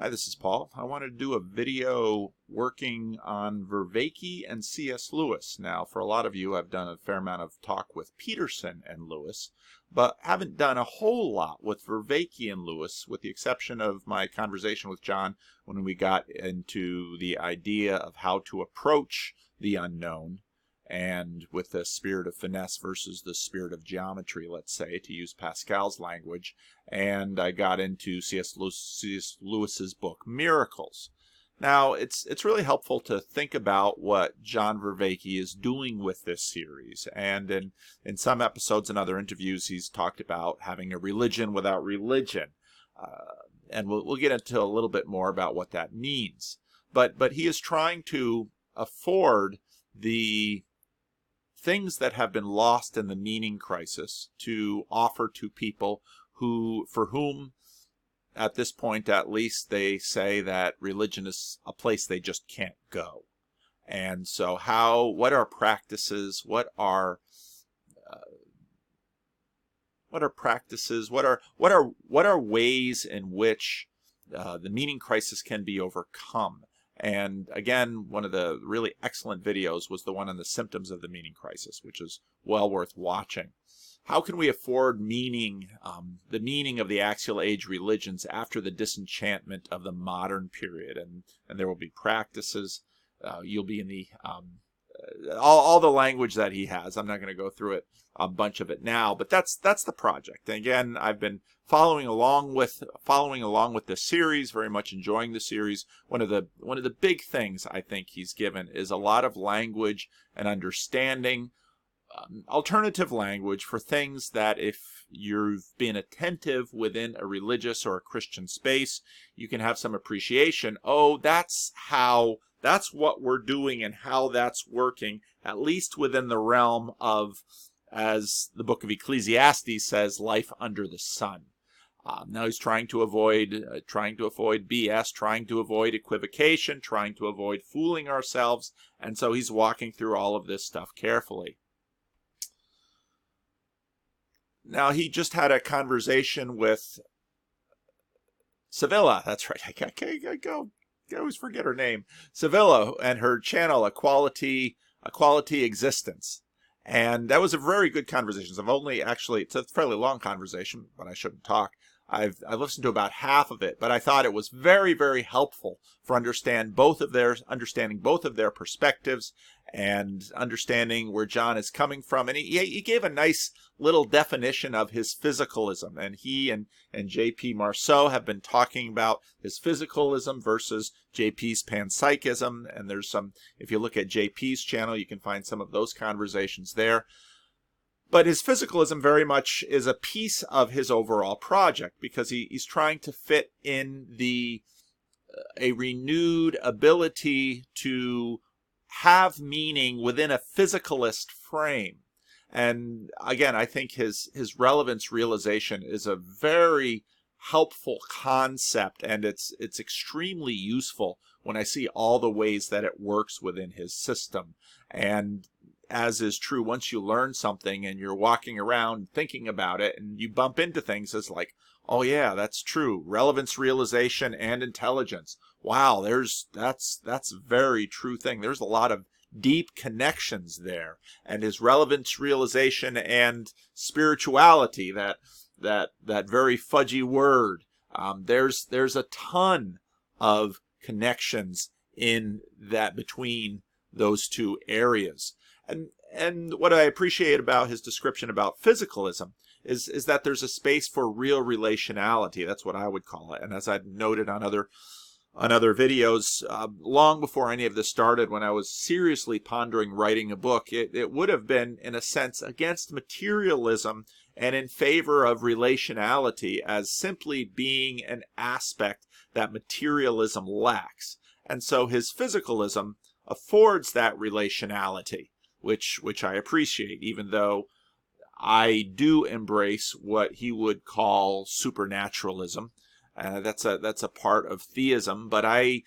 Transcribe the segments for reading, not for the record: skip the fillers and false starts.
Hi, this is Paul. I wanted to do a video working on Vervaeke and C.S. Lewis. Now, for a lot of you, I've done a fair amount of talk with Peterson and Lewis, but haven't done a whole lot with Vervaeke and Lewis, with the exception of my conversation with John when we got into the idea of how to approach the unknown, and with the spirit of finesse versus the spirit of geometry, let's say, to use Pascal's language. And I got into C.S. Lewis's book, Miracles. Now, it's really helpful to think about what John Vervaeke is doing with this series. And in some episodes and other interviews, he's talked about having a religion without religion. And we'll get into a little bit more about what that means. But he is trying to afford the things that have been lost in the meaning crisis to offer to people for whom, at this point at least, they say that religion is a place they just can't go. And so what are practices, what are ways in which the meaning crisis can be overcome? And again, one of the really excellent videos was the one on the symptoms of the meaning crisis, which is well worth watching. How can we afford meaning, the meaning of the axial age religions after the disenchantment of the modern period? And there will be practices. You'll be in the all the language that he has. I'm not going to go through it, a bunch of it now, but that's the project. And again, I've been following along with this series, very much enjoying the series. One of the big things I think he's given is a lot of language and understanding, alternative language for things that if you've been attentive within a religious or a Christian space, you can have some appreciation. Oh, that's what we're doing and how that's working, at least within the realm of, as the book of Ecclesiastes says, life under the sun. Now he's trying to avoid BS, trying to avoid equivocation, trying to avoid fooling ourselves, and so he's walking through all of this stuff carefully. Now he just had a conversation with Sevilla. That's right. I always forget her name. Sevilla and her channel, A Quality Existence. And that was a very good conversation. It's a fairly long conversation, but I shouldn't talk. I've listened to about half of it, but I thought it was very, very helpful for understanding both of their perspectives and understanding where John is coming from. And he gave a nice little definition of his physicalism. And he and J.P. Marceau have been talking about his physicalism versus J.P.'s panpsychism. And there's if you look at J.P.'s channel, you can find some of those conversations there. But his physicalism very much is a piece of his overall project, because he's trying to fit in a renewed ability to have meaning within a physicalist frame. And again, I think his relevance realization is a very helpful concept, and it's extremely useful when I see all the ways that it works within his system. And as is true, once you learn something and you're walking around thinking about it and you bump into things, it's like, oh yeah, that's true. Relevance realization and intelligence. Wow, that's a very true thing. There's a lot of deep connections there. And his relevance realization and spirituality, that very fudgy word, there's a ton of connections in that between those two areas. And what I appreciate about his description about physicalism is that there's a space for real relationality. That's what I would call it. And as I've noted on other videos, long before any of this started, when I was seriously pondering writing a book, it would have been, in a sense, against materialism and in favor of relationality as simply being an aspect that materialism lacks. And so his physicalism affords that relationality, which I appreciate, even though I do embrace what he would call supernaturalism. That's a part of theism, but I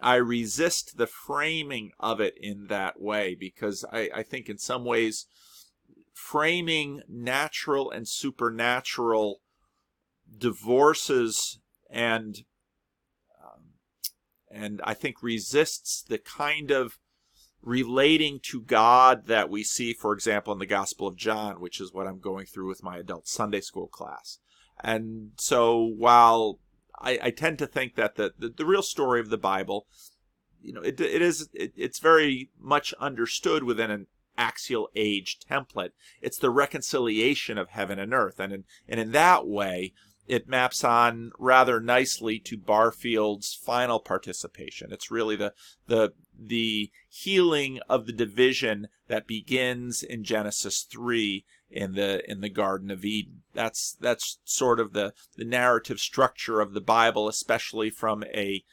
resist the framing of it in that way, because I think in some ways framing natural and supernatural divorces and and I think resists the kind of relating to God that we see, for example, in the Gospel of John, which is what I'm going through with my adult Sunday school class. And so while I tend to think that the real story of the Bible, it's very much understood within an axial age template. It's the reconciliation of heaven and earth, and in that way, it maps on rather nicely to Barfield's final participation. It's really the healing of the division that begins in Genesis 3 in the Garden of Eden. That's sort of the narrative structure of the Bible, especially from a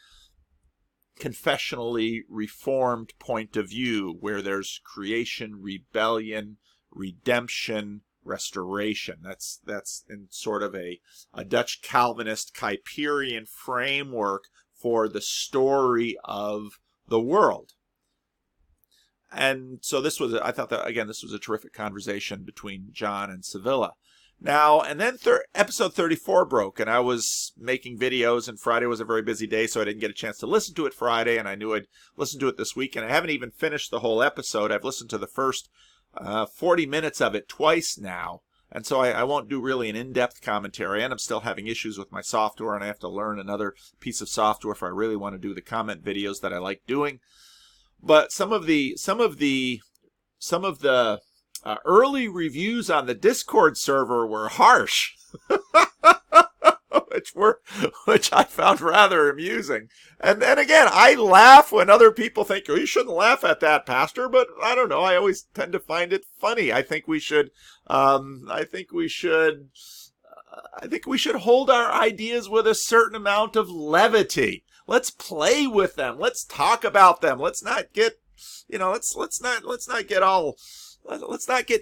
confessionally reformed point of view, where there's creation, rebellion, redemption, restoration. That's in sort of a Dutch Calvinist Kuyperian framework for the story of the world. And so I thought that, again, this was a terrific conversation between John and Sevilla. Now, and then episode 34 broke, and I was making videos, and Friday was a very busy day, so I didn't get a chance to listen to it Friday, and I knew I'd listen to it this week, and I haven't even finished the whole episode. I've listened to the first 40 minutes of it twice now, and so I won't do really an in-depth commentary, and I'm still having issues with my software, and I have to learn another piece of software if I really want to do the comment videos that I like doing. But some of the early reviews on the Discord server were harsh, which I found rather amusing. And again, I laugh when other people think, oh, you shouldn't laugh at that, Pastor, but I don't know. I always tend to find it funny. I think we should hold our ideas with a certain amount of levity. Let's play with them. Let's talk about them. Let's not get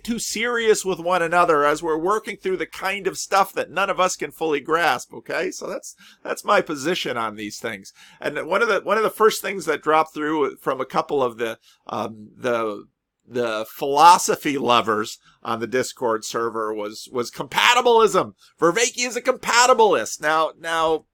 too serious with one another as we're working through the kind of stuff that none of us can fully grasp. Okay, so that's my position on these things. And one of the first things that dropped through from a couple of the philosophy lovers on the Discord server was compatibilism. Vervaeke is a compatibilist. Now.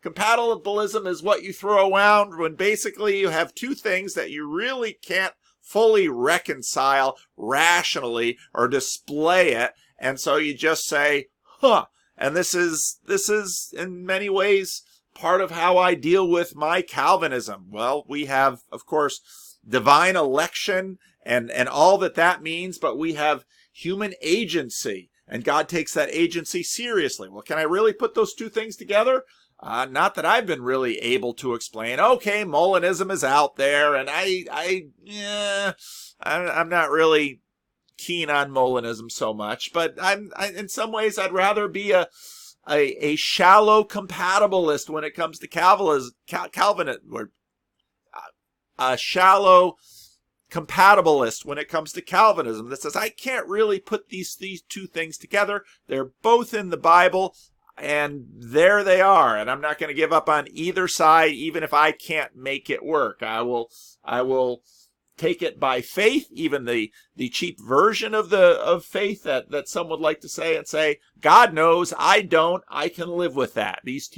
Compatibilism is what you throw around when basically you have two things that you really can't fully reconcile rationally or display it, and so you just say, huh. And this is in many ways part of how I deal with my Calvinism. Well, we have, of course, divine election and all that means, but we have human agency, and God takes that agency seriously. Well, can I really put those two things together? Not that I've been really able to explain. Okay, Molinism is out there, and I'm not really keen on Molinism so much. But in some ways, I'd rather be a shallow compatibilist when it comes to Calvinism, a shallow compatibilist when it comes to Calvinism that says I can't really put these two things together. They're both in the Bible. And there they are, and I'm not going to give up on either side, even if I can't make it work. I will take it by faith, even the cheap version of faith that some would like to say, and say, God knows, I don't. I can live with that. These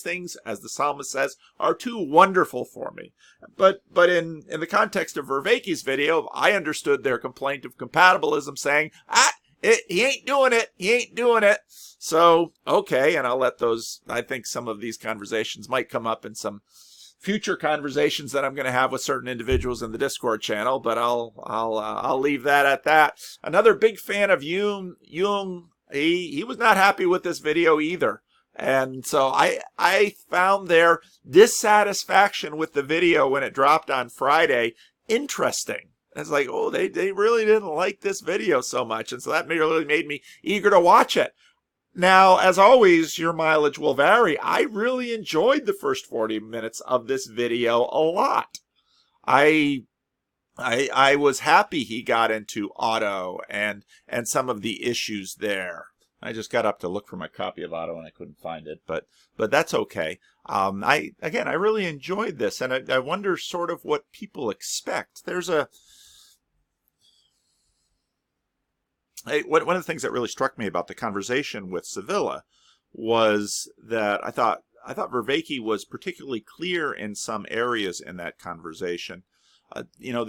things, as the psalmist says, are too wonderful for me. But in the context of Vervaeke's video, I understood their complaint of compatibilism, saying, he ain't doing it. He ain't doing it. So, okay, and I'll let those, I think some of these conversations might come up in some future conversations that I'm going to have with certain individuals in the Discord channel, but I'll leave that at that. Another big fan of Jung, he was not happy with this video either. And so I found their dissatisfaction with the video when it dropped on Friday interesting. It's like, oh, they really didn't like this video so much. And so that really made me eager to watch it. Now, as always, your mileage will vary. I really enjoyed the first 40 minutes of this video a lot. I was happy he got into Otto and some of the issues there. I just got up to look for my copy of Otto and I couldn't find it, but that's okay. I really enjoyed this, and I wonder sort of what people expect. One of the things that really struck me about the conversation with Sevilla was that I thought Vervaeke was particularly clear in some areas in that conversation. You know,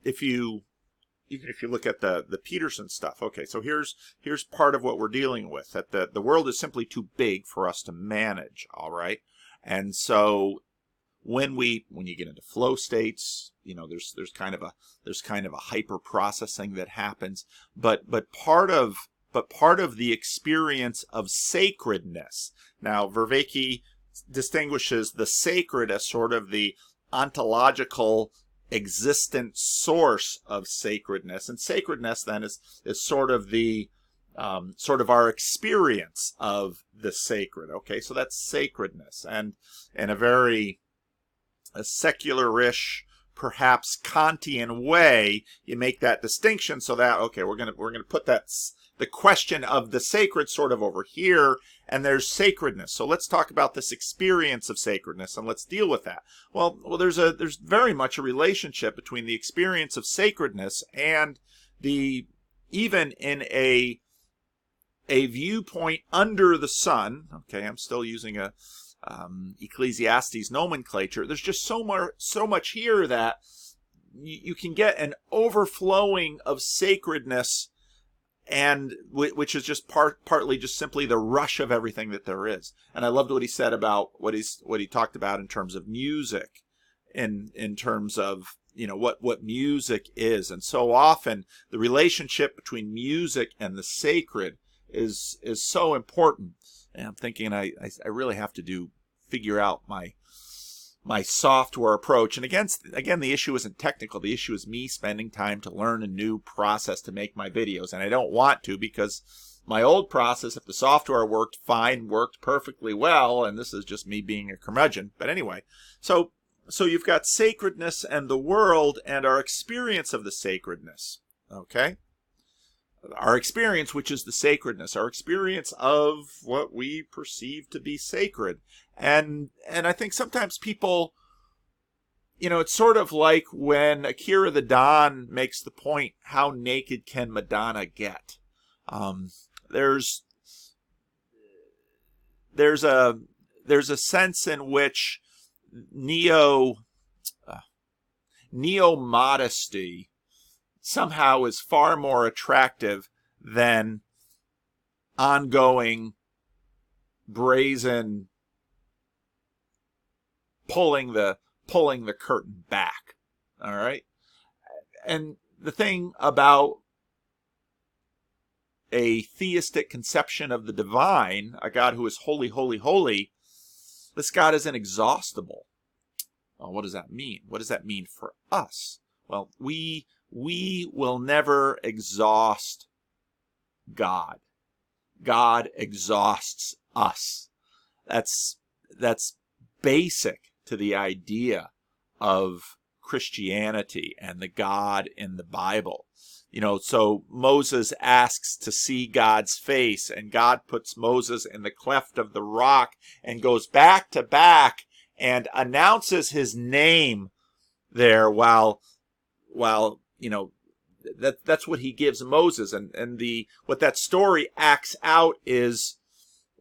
if you even if you look at the Peterson stuff, okay, so here's part of what we're dealing with, that the world is simply too big for us to manage, all right? And so when you get into flow states, you know, there's kind of a hyper processing that happens, but part of the experience of sacredness. Now, Vervaeke distinguishes the sacred as sort of the ontological existent source of sacredness, and sacredness then is sort of the our experience of the sacred. Okay, so that's sacredness, and in a very secularish, perhaps Kantian way, you make that distinction so that, okay, we're gonna put the question of the sacred sort of over here, and there's sacredness. So let's talk about this experience of sacredness, and let's deal with that. Well, there's very much a relationship between the experience of sacredness and even in a viewpoint under the sun. Okay, I'm still using a Ecclesiastes nomenclature. There's just so much here that you can get an overflowing of sacredness, and which is just partly just simply the rush of everything that there is. And I loved what he said about what he talked about in terms of music, in terms of, you know, what music is. And so often the relationship between music and the sacred is so important. And I'm thinking I really have to figure out my software approach. And again, the issue isn't technical. The issue is me spending time to learn a new process to make my videos. And I don't want to, because my old process, if the software worked fine, worked perfectly well, and this is just me being a curmudgeon. But anyway, so you've got sacredness and the world and our experience of the sacredness. Okay? Our experience, which is the sacredness, our experience of what we perceive to be sacred. And I think sometimes people, you know, it's sort of like when Akira the Don makes the point, how naked can Madonna get? There's a sense in which neo-modesty somehow is far more attractive than ongoing, brazen pulling the curtain back. All right? And the thing about a theistic conception of the divine, a God who is holy, holy, holy, this God is inexhaustible. Well, what does that mean? What does that mean for us? Well, we will never exhaust God. God exhausts us. That's basic to the idea of Christianity and the God in the Bible. You know, so Moses asks to see God's face, and God puts Moses in the cleft of the rock and goes back to back and announces his name there while you know, that's what he gives Moses. And what that story acts out is,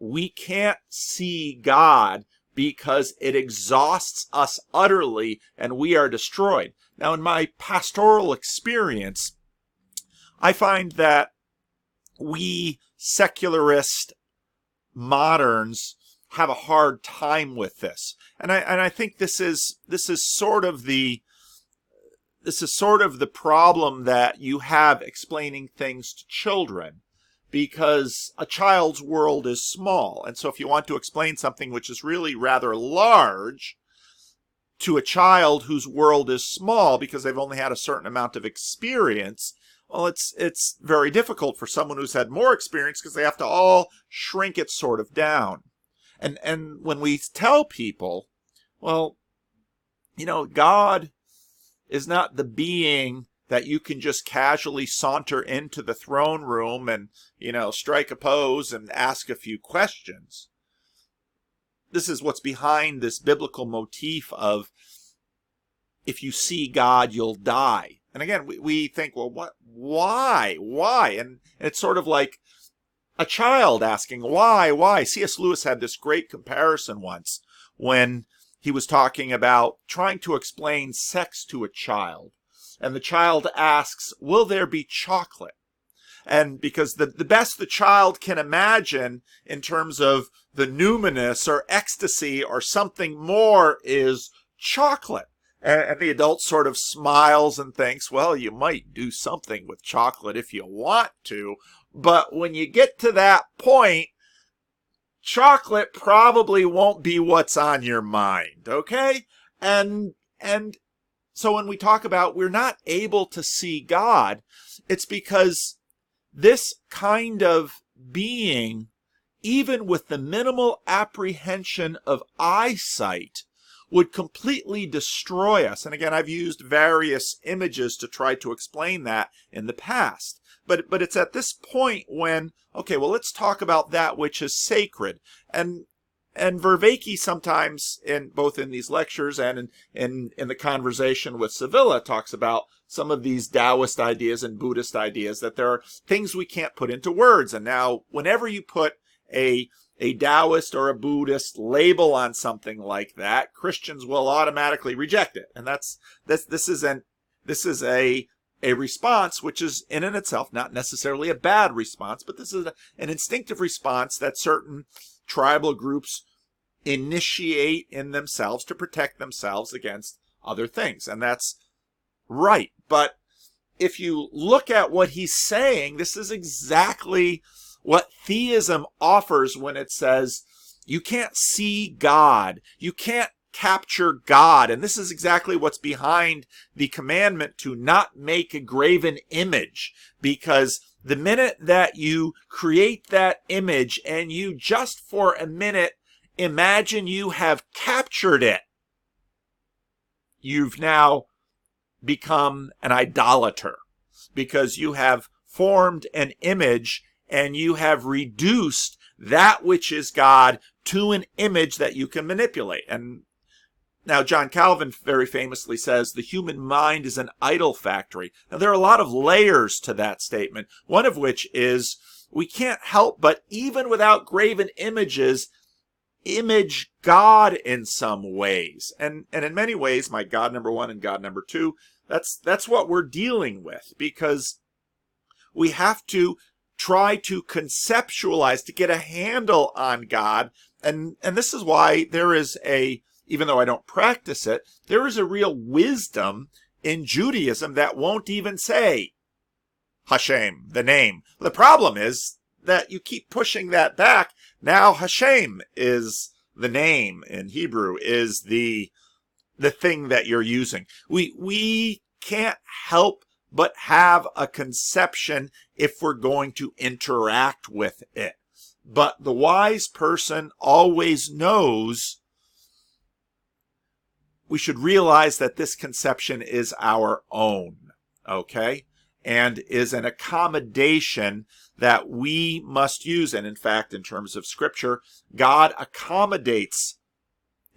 we can't see God because it exhausts us utterly and we are destroyed. Now, in my pastoral experience, I find that we secularist moderns have a hard time with this. And I think this is sort of the problem that you have explaining things to children, because a child's world is small. And so if you want to explain something which is really rather large to a child whose world is small because they've only had a certain amount of experience, well, it's very difficult for someone who's had more experience, because they have to all shrink it sort of down. And when we tell people, well, you know, God is not the being that you can just casually saunter into the throne room and, you know, strike a pose and ask a few questions. This is what's behind this biblical motif of, if you see God, you'll die. And again, we think, well, what? Why? And it's sort of like a child asking, why? C.S. Lewis had this great comparison once when he was talking about trying to explain sex to a child. And the child asks, will there be chocolate? And because the best the child can imagine in terms of the numinous or ecstasy or something more is chocolate. And the adult sort of smiles and thinks, well, you might do something with chocolate if you want to. But when you get to that point, chocolate probably won't be what's on your mind, okay? And so when we talk about we're not able to see God, it's because this kind of being, even with the minimal apprehension of eyesight, would completely destroy us. And again, I've used various images to try to explain that in the past. But it's at this point when, okay, well, let's talk about that which is sacred. And Vervaeke sometimes, both in these lectures and in the conversation with Sevilla, talks about some of these Taoist ideas and Buddhist ideas, that there are things we can't put into words. And now, whenever you put a Taoist or a Buddhist label on something like that, Christians will automatically reject it. And this is a response which is in and itself not necessarily a bad response, but this is an instinctive response that certain tribal groups initiate in themselves to protect themselves against other things. And that's right. But if you look at what he's saying, this is exactly what theism offers when it says you can't see God, you can't capture God. And this is exactly what's behind the commandment to not make a graven image, because the minute that you create that image and you just for a minute imagine you have captured it, you've now become an idolater, because you have formed an image and you have reduced that which is God to an image that you can manipulate. And now John Calvin very famously says the human mind is an idol factory. Now there are a lot of layers to that statement, one of which is we can't help but, even without graven images, image God in some ways. And in many ways, my God number one and God number two, that's what we're dealing with, because we have to try to conceptualize, to get a handle on God. And this is why there is even though I don't practice it, there is a real wisdom in Judaism that won't even say Hashem, the name. The problem is that you keep pushing that back. Now Hashem is the name in Hebrew, is the thing that you're using. We can't help but have a conception if we're going to interact with it. But the wise person always knows we should realize that this conception is our own, okay? And is an accommodation that we must use. And in fact, in terms of Scripture, God accommodates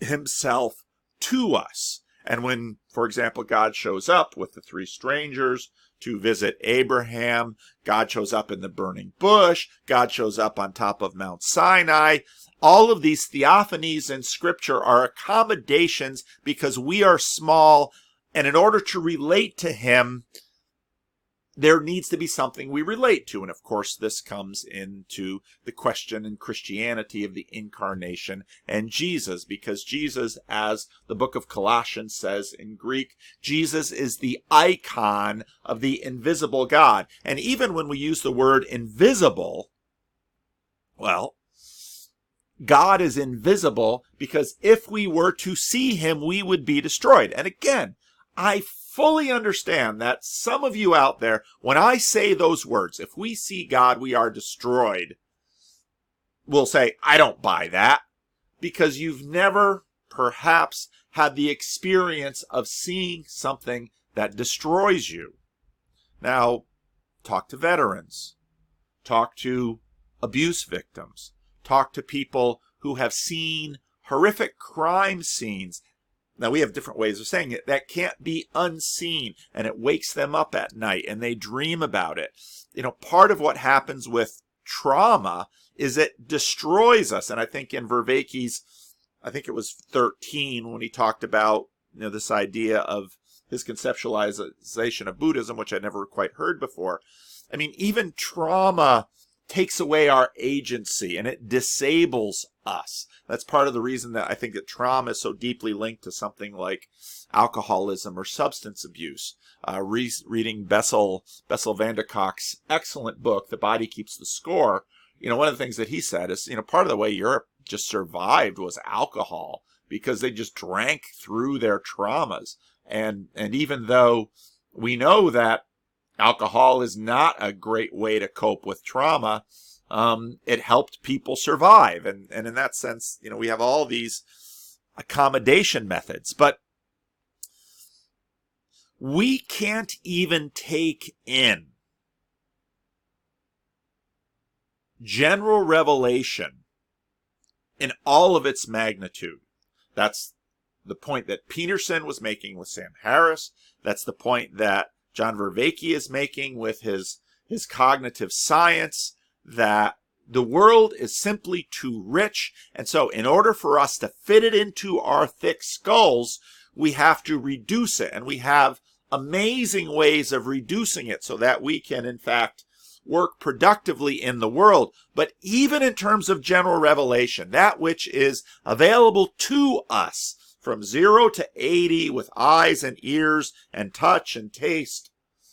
himself to us. And when, for example, God shows up with the three strangers to visit Abraham, God shows up in the burning bush, God shows up on top of Mount Sinai, all of these theophanies in Scripture are accommodations because we are small, and in order to relate to him, there needs to be something we relate to. And of course, this comes into the question in Christianity of the incarnation and Jesus, because Jesus, as the book of Colossians says in Greek, Jesus is the icon of the invisible God. And even when we use the word invisible, well, God is invisible because if we were to see him, we would be destroyed. And again, I fully understand that some of you out there, when I say those words, if we see God, we are destroyed, will say, I don't buy that, because you've never perhaps had the experience of seeing something that destroys you. Now, talk to veterans, talk to abuse victims, talk to people who have seen horrific crime scenes. Now, we have different ways of saying it. That can't be unseen, and it wakes them up at night, and they dream about it. You know, part of what happens with trauma is it destroys us. And I think in Vervaeke's, I think it was 13 when he talked about, this idea of his conceptualization of Buddhism, which I never quite heard before. I mean, even trauma takes away our agency and it disables us. That's part of the reason that I think that trauma is so deeply linked to something like alcoholism or substance abuse. Reading Bessel van der Kolk's excellent book, The Body Keeps the Score, one of the things that he said is, part of the way Europe just survived was alcohol, because they just drank through their traumas. And even though we know that alcohol is not a great way to cope with trauma, it helped people survive. And in that sense, we have all these accommodation methods. But we can't even take in general revelation in all of its magnitude. That's the point that Peterson was making with Sam Harris. That's the point that John Vervaeke is making with his cognitive science, that the world is simply too rich. And so in order for us to fit it into our thick skulls, we have to reduce it. And we have amazing ways of reducing it so that we can, in fact, work productively in the world. But even in terms of general revelation, that which is available to us from 0 to 80 with eyes and ears and touch and taste,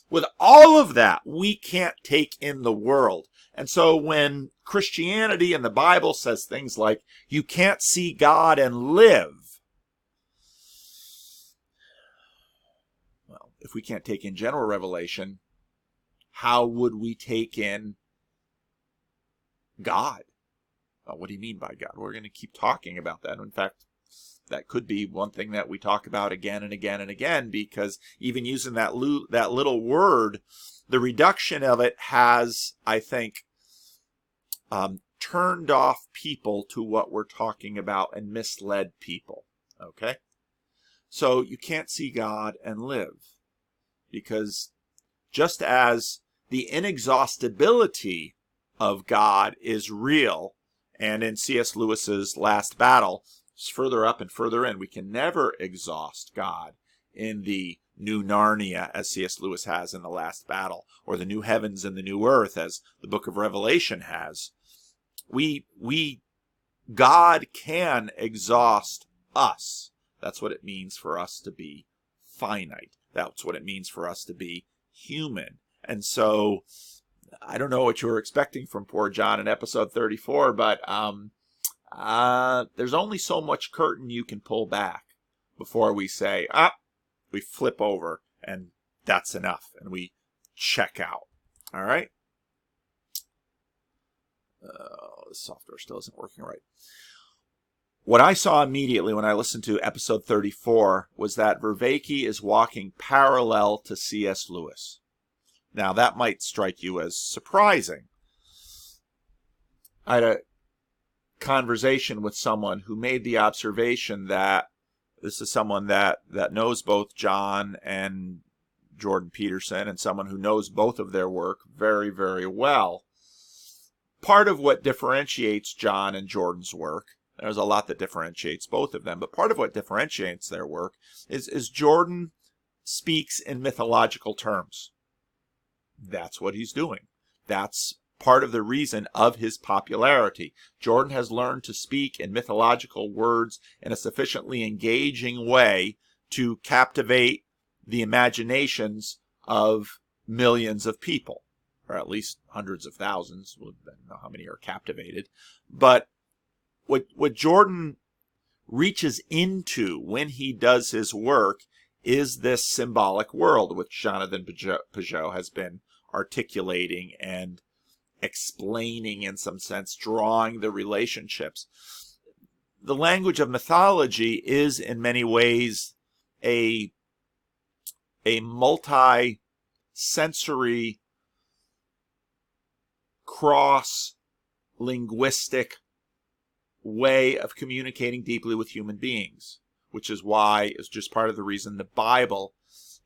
with all of that, we can't take in the world. And so when Christianity and the Bible says things like, you can't see God and live, well, if we can't take in general revelation, how would we take in God? Well, what do you mean by God? We're going to keep talking about that. In fact, that could be one thing that we talk about again and again and again, because even using that little word, the reduction of it has, I think, turned off people to what we're talking about and misled people. Okay? So you can't see God and live, because just as the inexhaustibility of God is real, and in C.S. Lewis's Last Battle, it's further up and further in, we can never exhaust God in the new Narnia, as C.S. Lewis has in The Last Battle, or the new heavens and the new earth, as the book of Revelation has. God can exhaust us. That's what it means for us to be finite. That's what it means for us to be human. And so, I don't know what you were expecting from poor John in episode 34, but there's only so much curtain you can pull back before we say, we flip over, and that's enough, and we check out. All right? The software still isn't working right. What I saw immediately when I listened to episode 34 was that Vervaeke is walking parallel to C.S. Lewis. Now, that might strike you as surprising. I had a conversation with someone who made the observation that this is someone that knows both John and Jordan Peterson, and someone who knows both of their work very, very well. Part of what differentiates John and Jordan's work, there's a lot that differentiates both of them, but part of what differentiates their work is Jordan speaks in mythological terms. That's what he's doing. That's part of the reason of his popularity. Jordan has learned to speak in mythological words in a sufficiently engaging way to captivate the imaginations of millions of people, or at least hundreds of thousands. I don't know how many are captivated. But what Jordan reaches into when he does his work is this symbolic world, which Jonathan Pageau has been articulating and explaining, in some sense, drawing the relationships. The language of mythology is in many ways a multi-sensory, cross-linguistic way of communicating deeply with human beings, which is why it's just part of the reason the Bible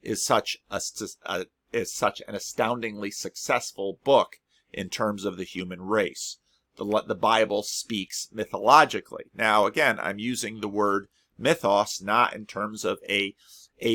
is such an astoundingly successful book in terms of the human race. The Bible speaks mythologically. Now, again, I'm using the word mythos not in terms of a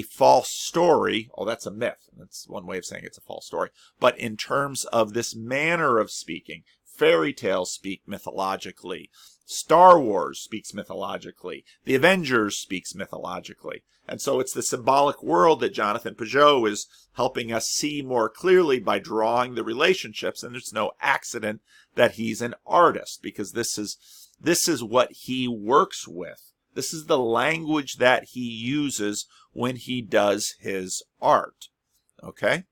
false story. Oh, that's a myth. That's one way of saying it's a false story. But in terms of this manner of speaking, fairy tales speak mythologically. Star Wars speaks mythologically. The Avengers speaks mythologically. And so it's the symbolic world that Jonathan Peugeot is helping us see more clearly by drawing the relationships. And there's no accident that he's an artist, because this is what he works with. This is the language that he uses when he does his art. Okay?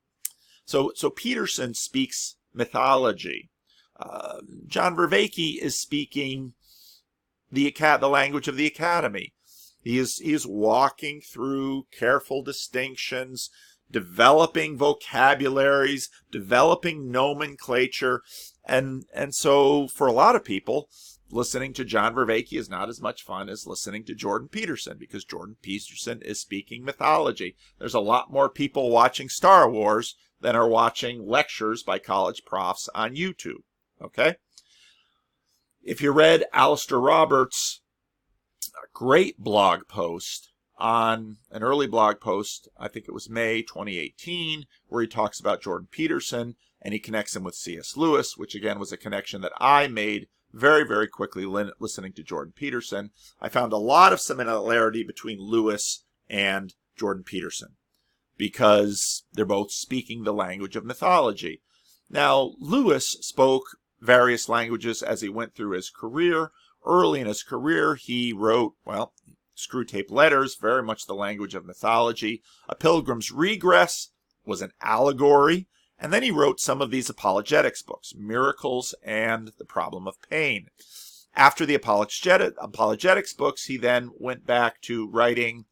So Peterson speaks mythology. John Vervaeke is speaking the language of the academy. He is walking through careful distinctions, developing vocabularies, developing nomenclature, and so for a lot of people, listening to John Vervaeke is not as much fun as listening to Jordan Peterson, because Jordan Peterson is speaking mythology. There's a lot more people watching Star Wars than are watching lectures by college profs on YouTube. Okay? If you read Alistair Roberts' great blog post on an early blog post, I think it was May 2018, where he talks about Jordan Peterson and he connects him with C.S. Lewis, which again was a connection that I made very, very quickly listening to Jordan Peterson. I found a lot of similarity between Lewis and Jordan Peterson because they're both speaking the language of mythology. Now, Lewis spoke various languages as he went through his career. Early in his career, he wrote, Screwtape Letters, very much the language of mythology. A Pilgrim's Regress was an allegory. And then he wrote some of these apologetics books, Miracles and The Problem of Pain. After the apologetics books, he then went back to writing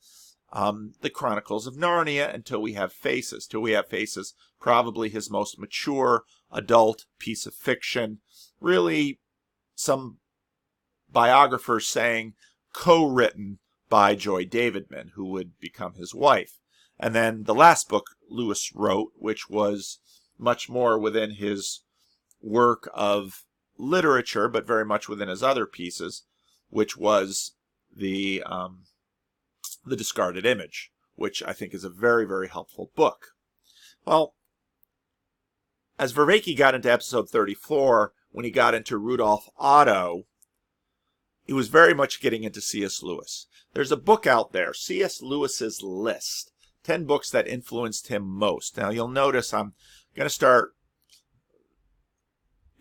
the Chronicles of Narnia until We Have Faces. Till We Have Faces, probably his most mature adult piece of fiction. Really, some biographers saying co-written by Joy Davidman, who would become his wife. And then the last book Lewis wrote, which was much more within his work of literature, but very much within his other pieces, which was the Discarded Image, which I think is a very, very helpful book. Well, as Vervaeke got into episode 34, when he got into Rudolf Otto, he was very much getting into C.S. Lewis. There's a book out there, C.S. Lewis's List, 10 books that influenced him most. Now, you'll notice I'm going to start,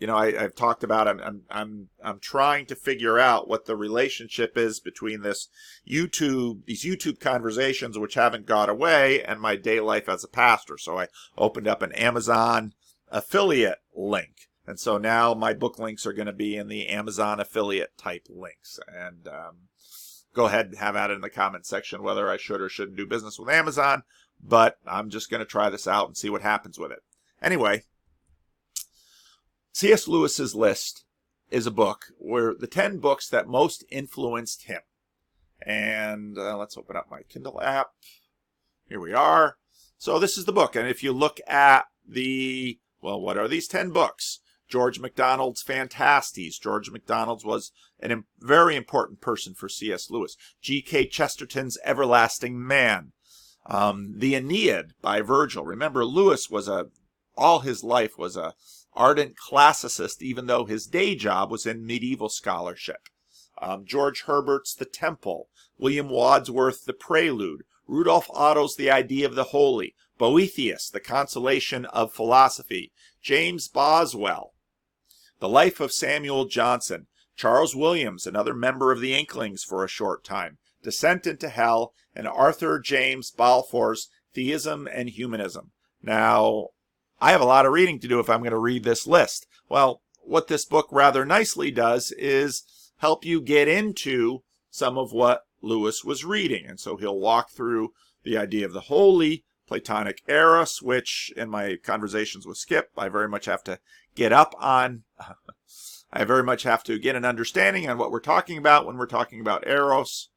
I've talked about, I'm trying to figure out what the relationship is between these YouTube conversations, which haven't got away, and my day life as a pastor. So I opened up an Amazon affiliate link. And so now my book links are going to be in the Amazon affiliate type links. And go ahead and have at it in the comment section whether I should or shouldn't do business with Amazon. But I'm just going to try this out and see what happens with it. Anyway, C.S. Lewis's List is a book where the 10 books that most influenced him. And let's open up my Kindle app. Here we are. So this is the book. And if you look at what are these 10 books? George MacDonald's Fantastes. George MacDonald was a very important person for C.S. Lewis. G.K. Chesterton's Everlasting Man. The Aeneid by Virgil. Remember, Lewis was all his life was a ardent classicist, even though his day job was in medieval scholarship. George Herbert's The Temple. William Wordsworth's The Prelude. Rudolf Otto's The Idea of the Holy. Boethius, The Consolation of Philosophy. James Boswell, The Life of Samuel Johnson. Charles Williams, another member of the Inklings for a short time. Descent into Hell, and Arthur James Balfour's Theism and Humanism. Now, I have a lot of reading to do if I'm going to read this list. Well, what this book rather nicely does is help you get into some of what Lewis was reading. And so he'll walk through The Idea of the Holy, Platonic Eros, which in my conversations with Skip, I very much have to get up on. I very much have to get an understanding on what we're talking about when we're talking about Eros.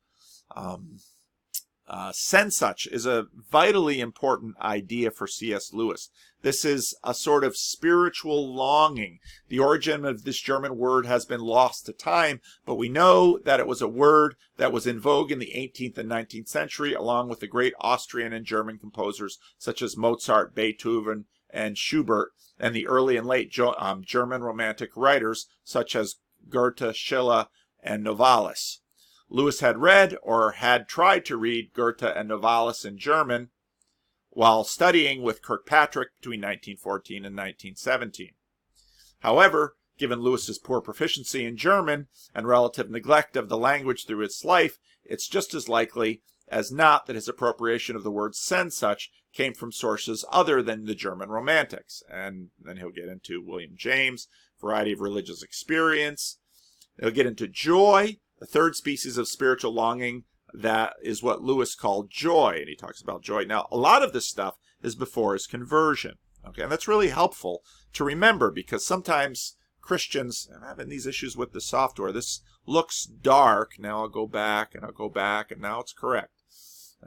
Sensuch is a vitally important idea for C.S. Lewis. This is a sort of spiritual longing. The origin of this German word has been lost to time, but we know that it was a word that was in vogue in the 18th and 19th century, along with the great Austrian and German composers such as Mozart, Beethoven, and Schubert, and the early and late German Romantic writers such as Goethe, Schiller, and Novalis. Lewis had read, or had tried to read, Goethe and Novalis in German while studying with Kirkpatrick between 1914 and 1917. However, given Lewis's poor proficiency in German and relative neglect of the language through his life, it's just as likely as not that his appropriation of the word Sensuch came from sources other than the German Romantics. And then he'll get into William James, variety of religious experience. He'll get into joy, the third species of spiritual longing. That is what Lewis called joy, and he talks about joy. Now, a lot of this stuff is before his conversion, okay? And that's really helpful to remember, because sometimes Christians are having these issues with the software. This looks dark. Now I'll go back, and I'll go back, and now it's correct.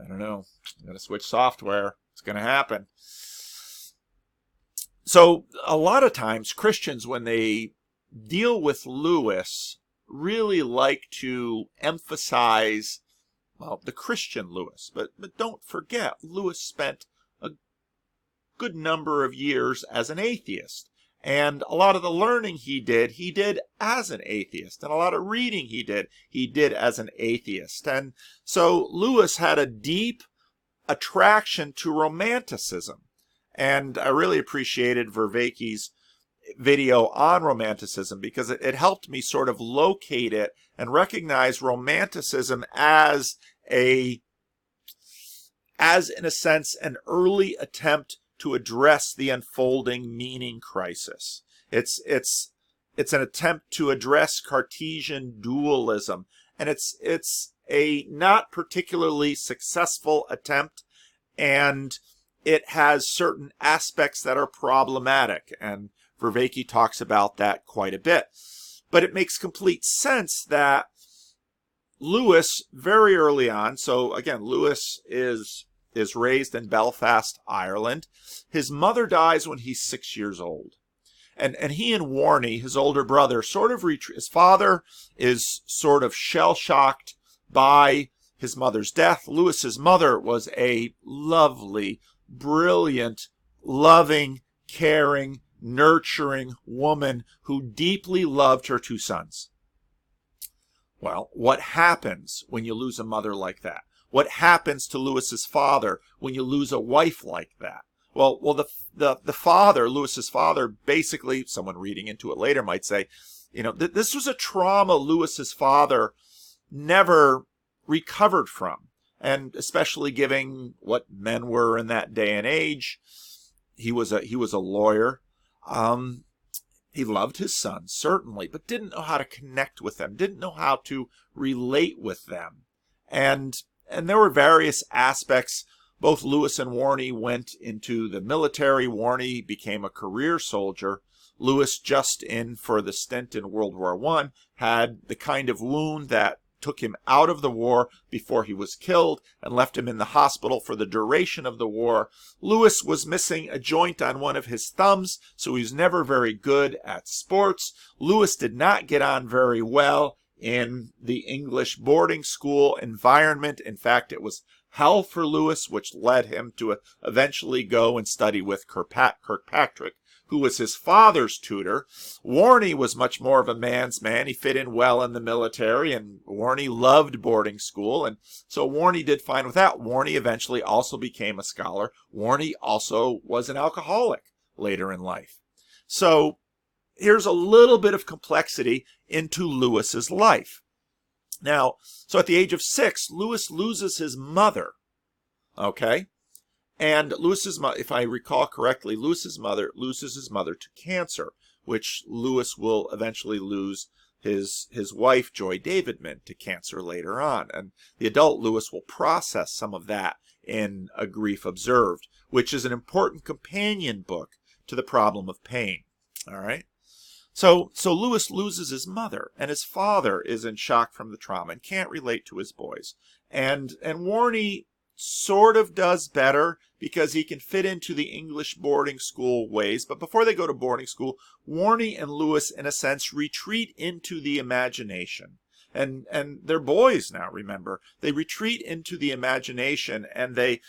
I don't know. I'm going to switch software. It's going to happen. So a lot of times Christians, when they deal with Lewis, really like to emphasize, well, the Christian Lewis. But don't forget, Lewis spent a good number of years as an atheist. And a lot of the learning he did as an atheist. And a lot of reading he did as an atheist. And so Lewis had a deep attraction to Romanticism. And I really appreciated Vervaeke's video on Romanticism, because it helped me sort of locate it and recognize Romanticism as in a sense, an early attempt to address the unfolding meaning crisis. It's an attempt to address Cartesian dualism, and it's a not particularly successful attempt, and it has certain aspects that are problematic, and Vervaeke talks about that quite a bit. But it makes complete sense that Lewis, very early on, so again, Lewis is raised in Belfast, Ireland. His mother dies when he's 6 years old. And he and Warnie, his older brother, his father is sort of shell-shocked by his mother's death. Lewis's mother was a lovely, brilliant, loving, caring, nurturing woman who deeply loved her two sons. Well, what happens when you lose a mother like that? What happens to Lewis's father when you lose a wife like that? Well, the father, Lewis's father, basically, someone reading into it later might say, this was a trauma Lewis's father never recovered from, and especially given what men were in that day and age. He was a lawyer. He loved his sons, certainly, but didn't know how to connect with them, didn't know how to relate with them. And there were various aspects. Both Lewis and Warnie went into the military. Warnie became a career soldier. Lewis, just in for the stint in World War I, had the kind of wound that took him out of the war before he was killed and left him in the hospital for the duration of the war. Lewis was missing a joint on one of his thumbs, so he was never very good at sports. Lewis did not get on very well in the English boarding school environment. In fact, it was hell for Lewis, which led him to eventually go and study with Kirkpatrick, who was his father's tutor. Warnie was much more of a man's man. He fit in well in the military, and Warnie loved boarding school, and so Warnie did fine with that. Warnie eventually also became a scholar. Warnie also was an alcoholic later in life. So here's a little bit of complexity into Lewis's life. Now, so at the age of 6, Lewis loses his mother, okay? And Lewis's mother, if I recall correctly, Lewis's mother loses his mother to cancer, which Lewis will eventually lose his wife, Joy Davidman, to cancer later on. And the adult Lewis will process some of that in A Grief Observed, which is an important companion book to The Problem of Pain. All right? So Lewis loses his mother, and his father is in shock from the trauma and can't relate to his boys. And Warnie sort of does better because he can fit into the English boarding school ways. But before they go to boarding school, Warnie and Lewis, in a sense, retreat into the imagination. And they're boys now, remember. They retreat into the imagination, and they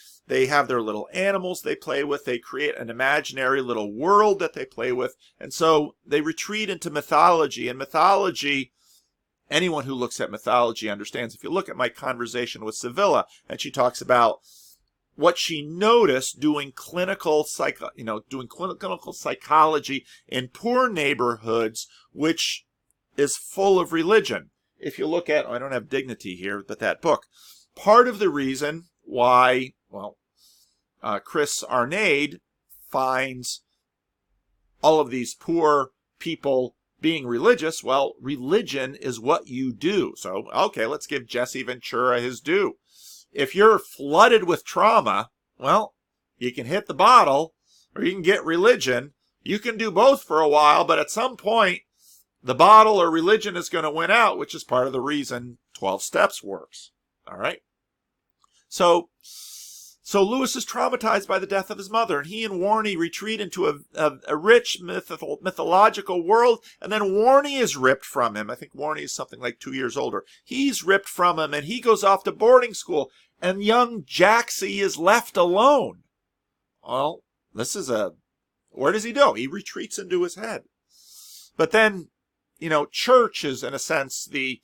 have their little animals they play with. They create an imaginary little world that they play with. And so they retreat into mythology. And mythology, anyone who looks at mythology understands. If you look at my conversation with Sevilla, and she talks about what she noticed doing clinical psychology in poor neighborhoods, which is full of religion. If you look at, I don't have Dignity here, but that book, part of the reason why, Chris Arnade finds all of these poor people being religious, well, religion is what you do. So, okay, let's give Jesse Ventura his due. If you're flooded with trauma, well, you can hit the bottle or you can get religion. You can do both for a while, but at some point, the bottle or religion is going to win out, which is part of the reason 12 Steps works. All right? So Lewis is traumatized by the death of his mother, and he and Warnie retreat into a rich mythological world, and then Warnie is ripped from him. I think Warnie is something like 2 years older. He's ripped from him, and he goes off to boarding school, and young Jaxie is left alone. Well, where does he go? He retreats into his head. But then, church is, in a sense, the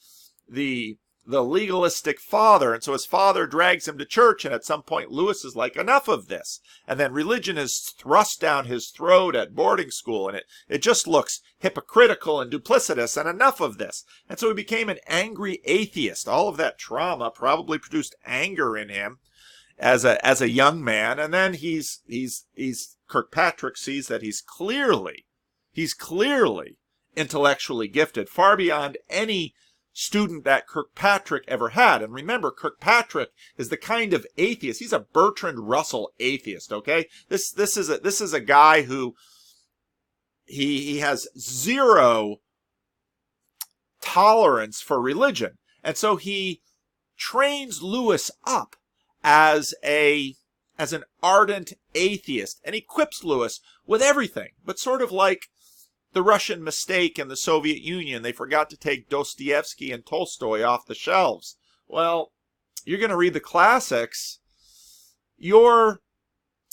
legalistic father, and so his father drags him to church, and at some point Lewis is like, enough of this, and then religion is thrust down his throat at boarding school, and it just looks hypocritical and duplicitous, and enough of this. And so he became an angry atheist. All of that trauma probably produced anger in him as a young man, and then Kirkpatrick sees that he's clearly intellectually gifted, far beyond any student that Kirkpatrick ever had. And remember, Kirkpatrick is the kind of atheist. He's a Bertrand Russell atheist, okay? This is a guy who he has zero tolerance for religion. And so he trains Lewis up as an ardent atheist and equips Lewis with everything, but sort of like the Russian mistake in the Soviet Union. They forgot to take Dostoevsky and Tolstoy off the shelves. Well, you're going to read the classics. Your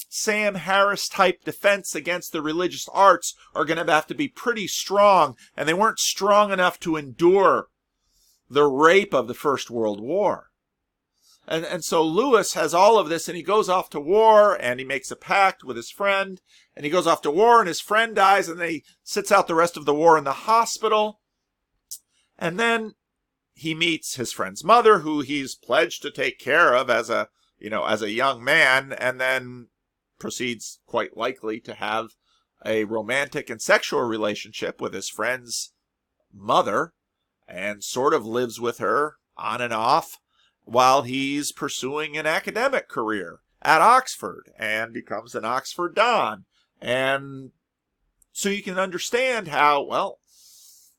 Sam Harris type defense against the religious arts are going to have to be pretty strong, and they weren't strong enough to endure the rape of the First World War. And so Lewis has all of this, and he goes off to war, and he makes a pact with his friend, and he goes off to war, and his friend dies, and then he sits out the rest of the war in the hospital. And then he meets his friend's mother, who he's pledged to take care of as a young man, and then proceeds quite likely to have a romantic and sexual relationship with his friend's mother, and sort of lives with her on and off while he's pursuing an academic career at Oxford and becomes an Oxford Don. And so you can understand how, well,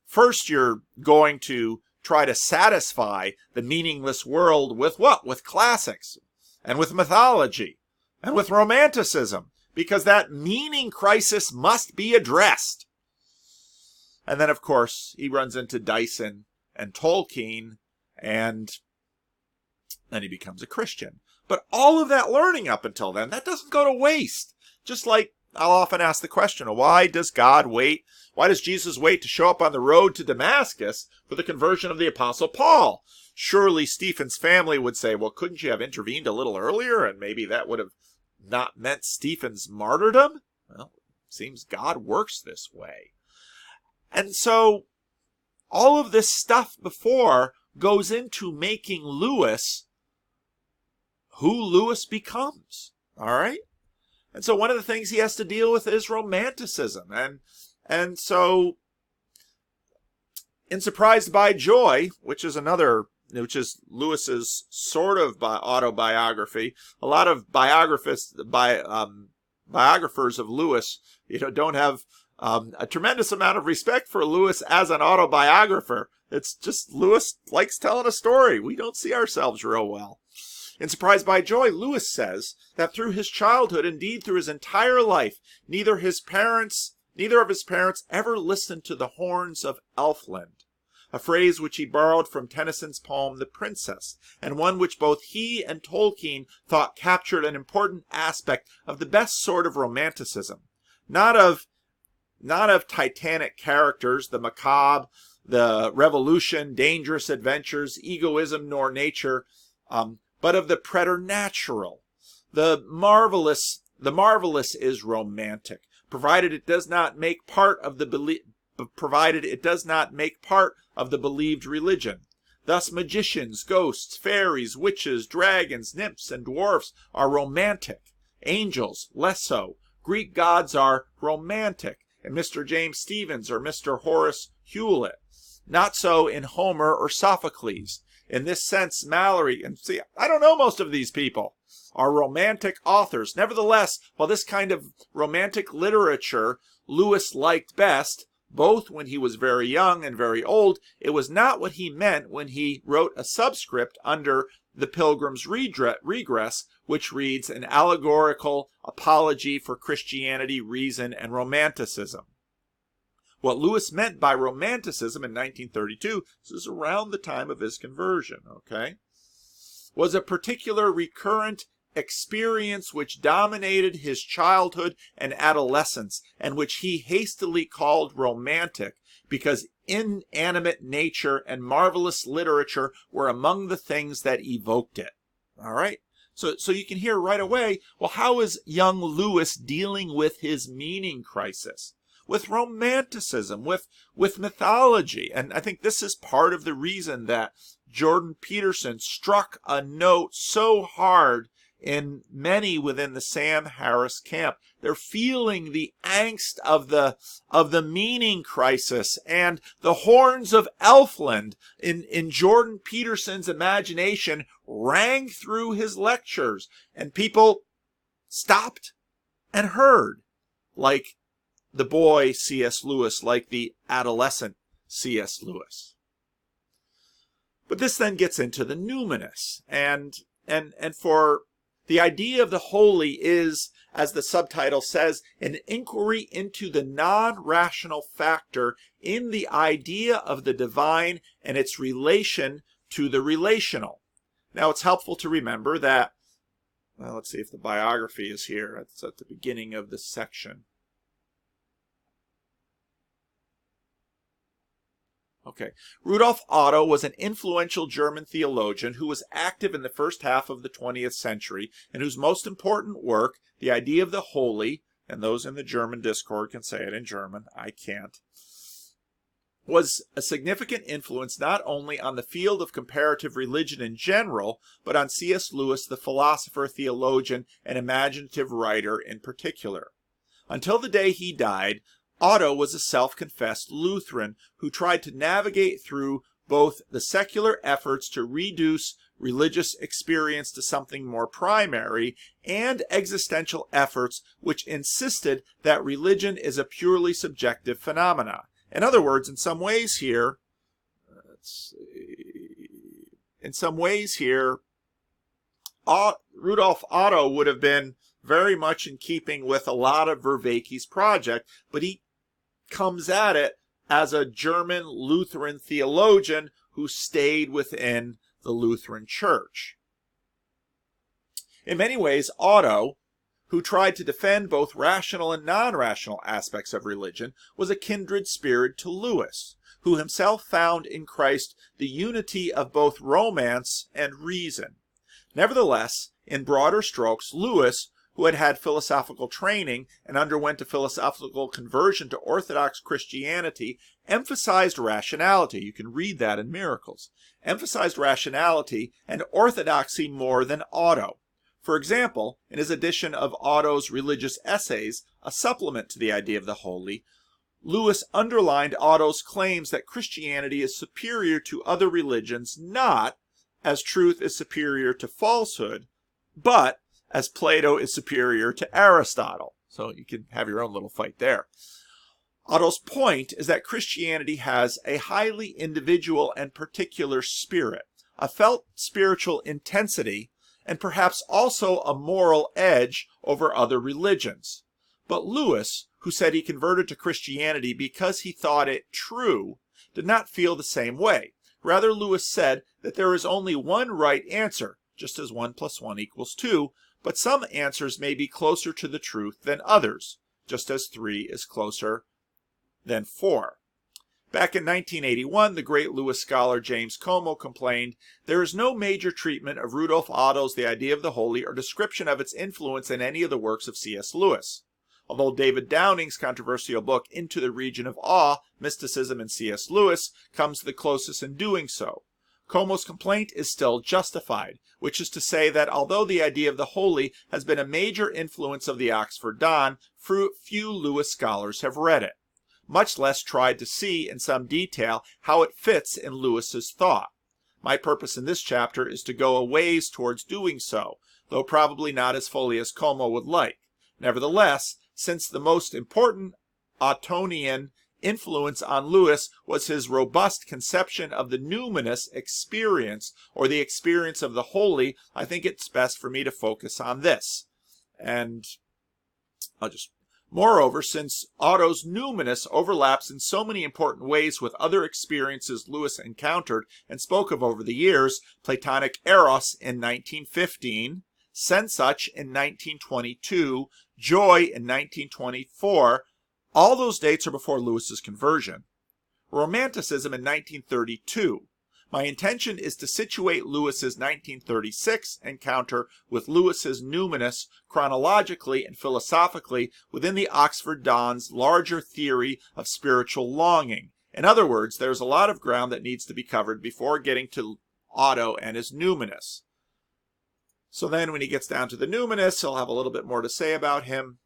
first you're going to try to satisfy the meaningless world with what? With classics and with mythology and with romanticism, because that meaning crisis must be addressed. And then, of course, he runs into Dyson and Tolkien, and then he becomes a Christian. But all of that learning up until then, that doesn't go to waste. Just like I'll often ask the question, why does God wait? Why does Jesus wait to show up on the road to Damascus for the conversion of the Apostle Paul? Surely Stephen's family would say, well, couldn't you have intervened a little earlier, and maybe that would have not meant Stephen's martyrdom? Well, it seems God works this way. And so all of this stuff before goes into making Lewis who Lewis becomes. All right? And so one of the things he has to deal with is romanticism. And so in Surprised by Joy, which is Lewis's sort of autobiography, a lot of biographers of Lewis, don't have a tremendous amount of respect for Lewis as an autobiographer. It's just Lewis likes telling a story. We don't see ourselves real well. In Surprised by Joy, Lewis says that through his childhood, indeed through his entire life, neither of his parents ever listened to the horns of Elfland, a phrase which he borrowed from Tennyson's poem The Princess, and one which both he and Tolkien thought captured an important aspect of the best sort of romanticism, not of titanic characters, the macabre, the revolution, dangerous adventures, egoism, nor nature, but of the preternatural. The marvelous is romantic, provided it does not make part of the believed religion. Thus magicians, ghosts, fairies, witches, dragons, nymphs, and dwarfs are romantic. Angels, less so. Greek gods are romantic, and Mr. James Stephens or Mr. Horace Hewlett. Not so in Homer or Sophocles. In this sense, Mallory, and see, I don't know most of these people, are romantic authors. Nevertheless, while this kind of romantic literature Lewis liked best, both when he was very young and very old, it was not what he meant when he wrote a subscript under The Pilgrim's Regress, which reads, an allegorical apology for Christianity, reason, and romanticism. What Lewis meant by romanticism in 1932, this is around the time of his conversion, okay, was a particular recurrent experience which dominated his childhood and adolescence, and which he hastily called romantic, because inanimate nature and marvelous literature were among the things that evoked it. All right? So you can hear right away, well, how is young Lewis dealing with his meaning crisis? With romanticism, with mythology. And I think this is part of the reason that Jordan Peterson struck a note so hard in many within the Sam Harris camp. They're feeling the angst of the meaning crisis, and the horns of Elfland in Jordan Peterson's imagination rang through his lectures, and people stopped and heard, like the boy C.S. Lewis, like the adolescent C.S. Lewis. But this then gets into the Numinous, and for the idea of the holy is, as the subtitle says, an inquiry into the non-rational factor in the idea of the divine and its relation to the relational. Now, it's helpful to remember that, well, let's see if the biography is here. It's at the beginning of this section. Okay. Rudolf Otto was an influential German theologian who was active in the first half of the 20th century, and whose most important work, The Idea of the Holy, and those in the German Discord can say it in German, I can't, was a significant influence not only on the field of comparative religion in general, but on C.S. Lewis, the philosopher, theologian, and imaginative writer in particular. Until the day he died, Otto was a self-confessed Lutheran who tried to navigate through both the secular efforts to reduce religious experience to something more primary and existential efforts which insisted that religion is a purely subjective phenomena. In other words, in some ways here, Rudolf Otto would have been very much in keeping with a lot of Vervaeke's project, but he comes at it as a German Lutheran theologian who stayed within the Lutheran Church. In many ways, Otto, who tried to defend both rational and non-rational aspects of religion, was a kindred spirit to Lewis, who himself found in Christ the unity of both romance and reason. Nevertheless, in broader strokes, Lewis, who had had philosophical training and underwent a philosophical conversion to Orthodox Christianity, emphasized rationality. You can read that in Miracles. Emphasized rationality and orthodoxy more than Otto. For example, in his edition of Otto's Religious Essays, a supplement to the Idea of the Holy, Lewis underlined Otto's claims that Christianity is superior to other religions, not as truth is superior to falsehood, but as Plato is superior to Aristotle. So you can have your own little fight there. Otto's point is that Christianity has a highly individual and particular spirit, a felt spiritual intensity, and perhaps also a moral edge over other religions. But Lewis, who said he converted to Christianity because he thought it true, did not feel the same way. Rather, Lewis said that there is only one right answer, just as 1 + 1 = 2, but some answers may be closer to the truth than others, just as 3 is closer than 4. Back in 1981, the great Lewis scholar James Como complained, "There is no major treatment of Rudolf Otto's The Idea of the Holy or description of its influence in any of the works of C.S. Lewis. Although David Downing's controversial book Into the Region of Awe, Mysticism and C.S. Lewis comes the closest in doing so. Como's complaint is still justified, which is to say that although The Idea of the Holy has been a major influence of the Oxford Don, few Lewis scholars have read it, much less tried to see in some detail how it fits in Lewis's thought. My purpose in this chapter is to go a ways towards doing so, though probably not as fully as Como would like. Nevertheless, since the most important Ottonian influence on Lewis was his robust conception of the numinous experience, or the experience of the holy, I think it's best for me to focus on this. And moreover, since Otto's numinous overlaps in so many important ways with other experiences Lewis encountered and spoke of over the years, Platonic eros in 1915, sensuch in 1922, joy in 1924, all those dates are before Lewis's conversion. Romanticism in 1932. My intention is to situate Lewis's 1936 encounter with Lewis's numinous chronologically and philosophically within the Oxford Don's larger theory of spiritual longing. In other words, there's a lot of ground that needs to be covered before getting to Otto and his numinous. So then when he gets down to the numinous, he'll have a little bit more to say about him.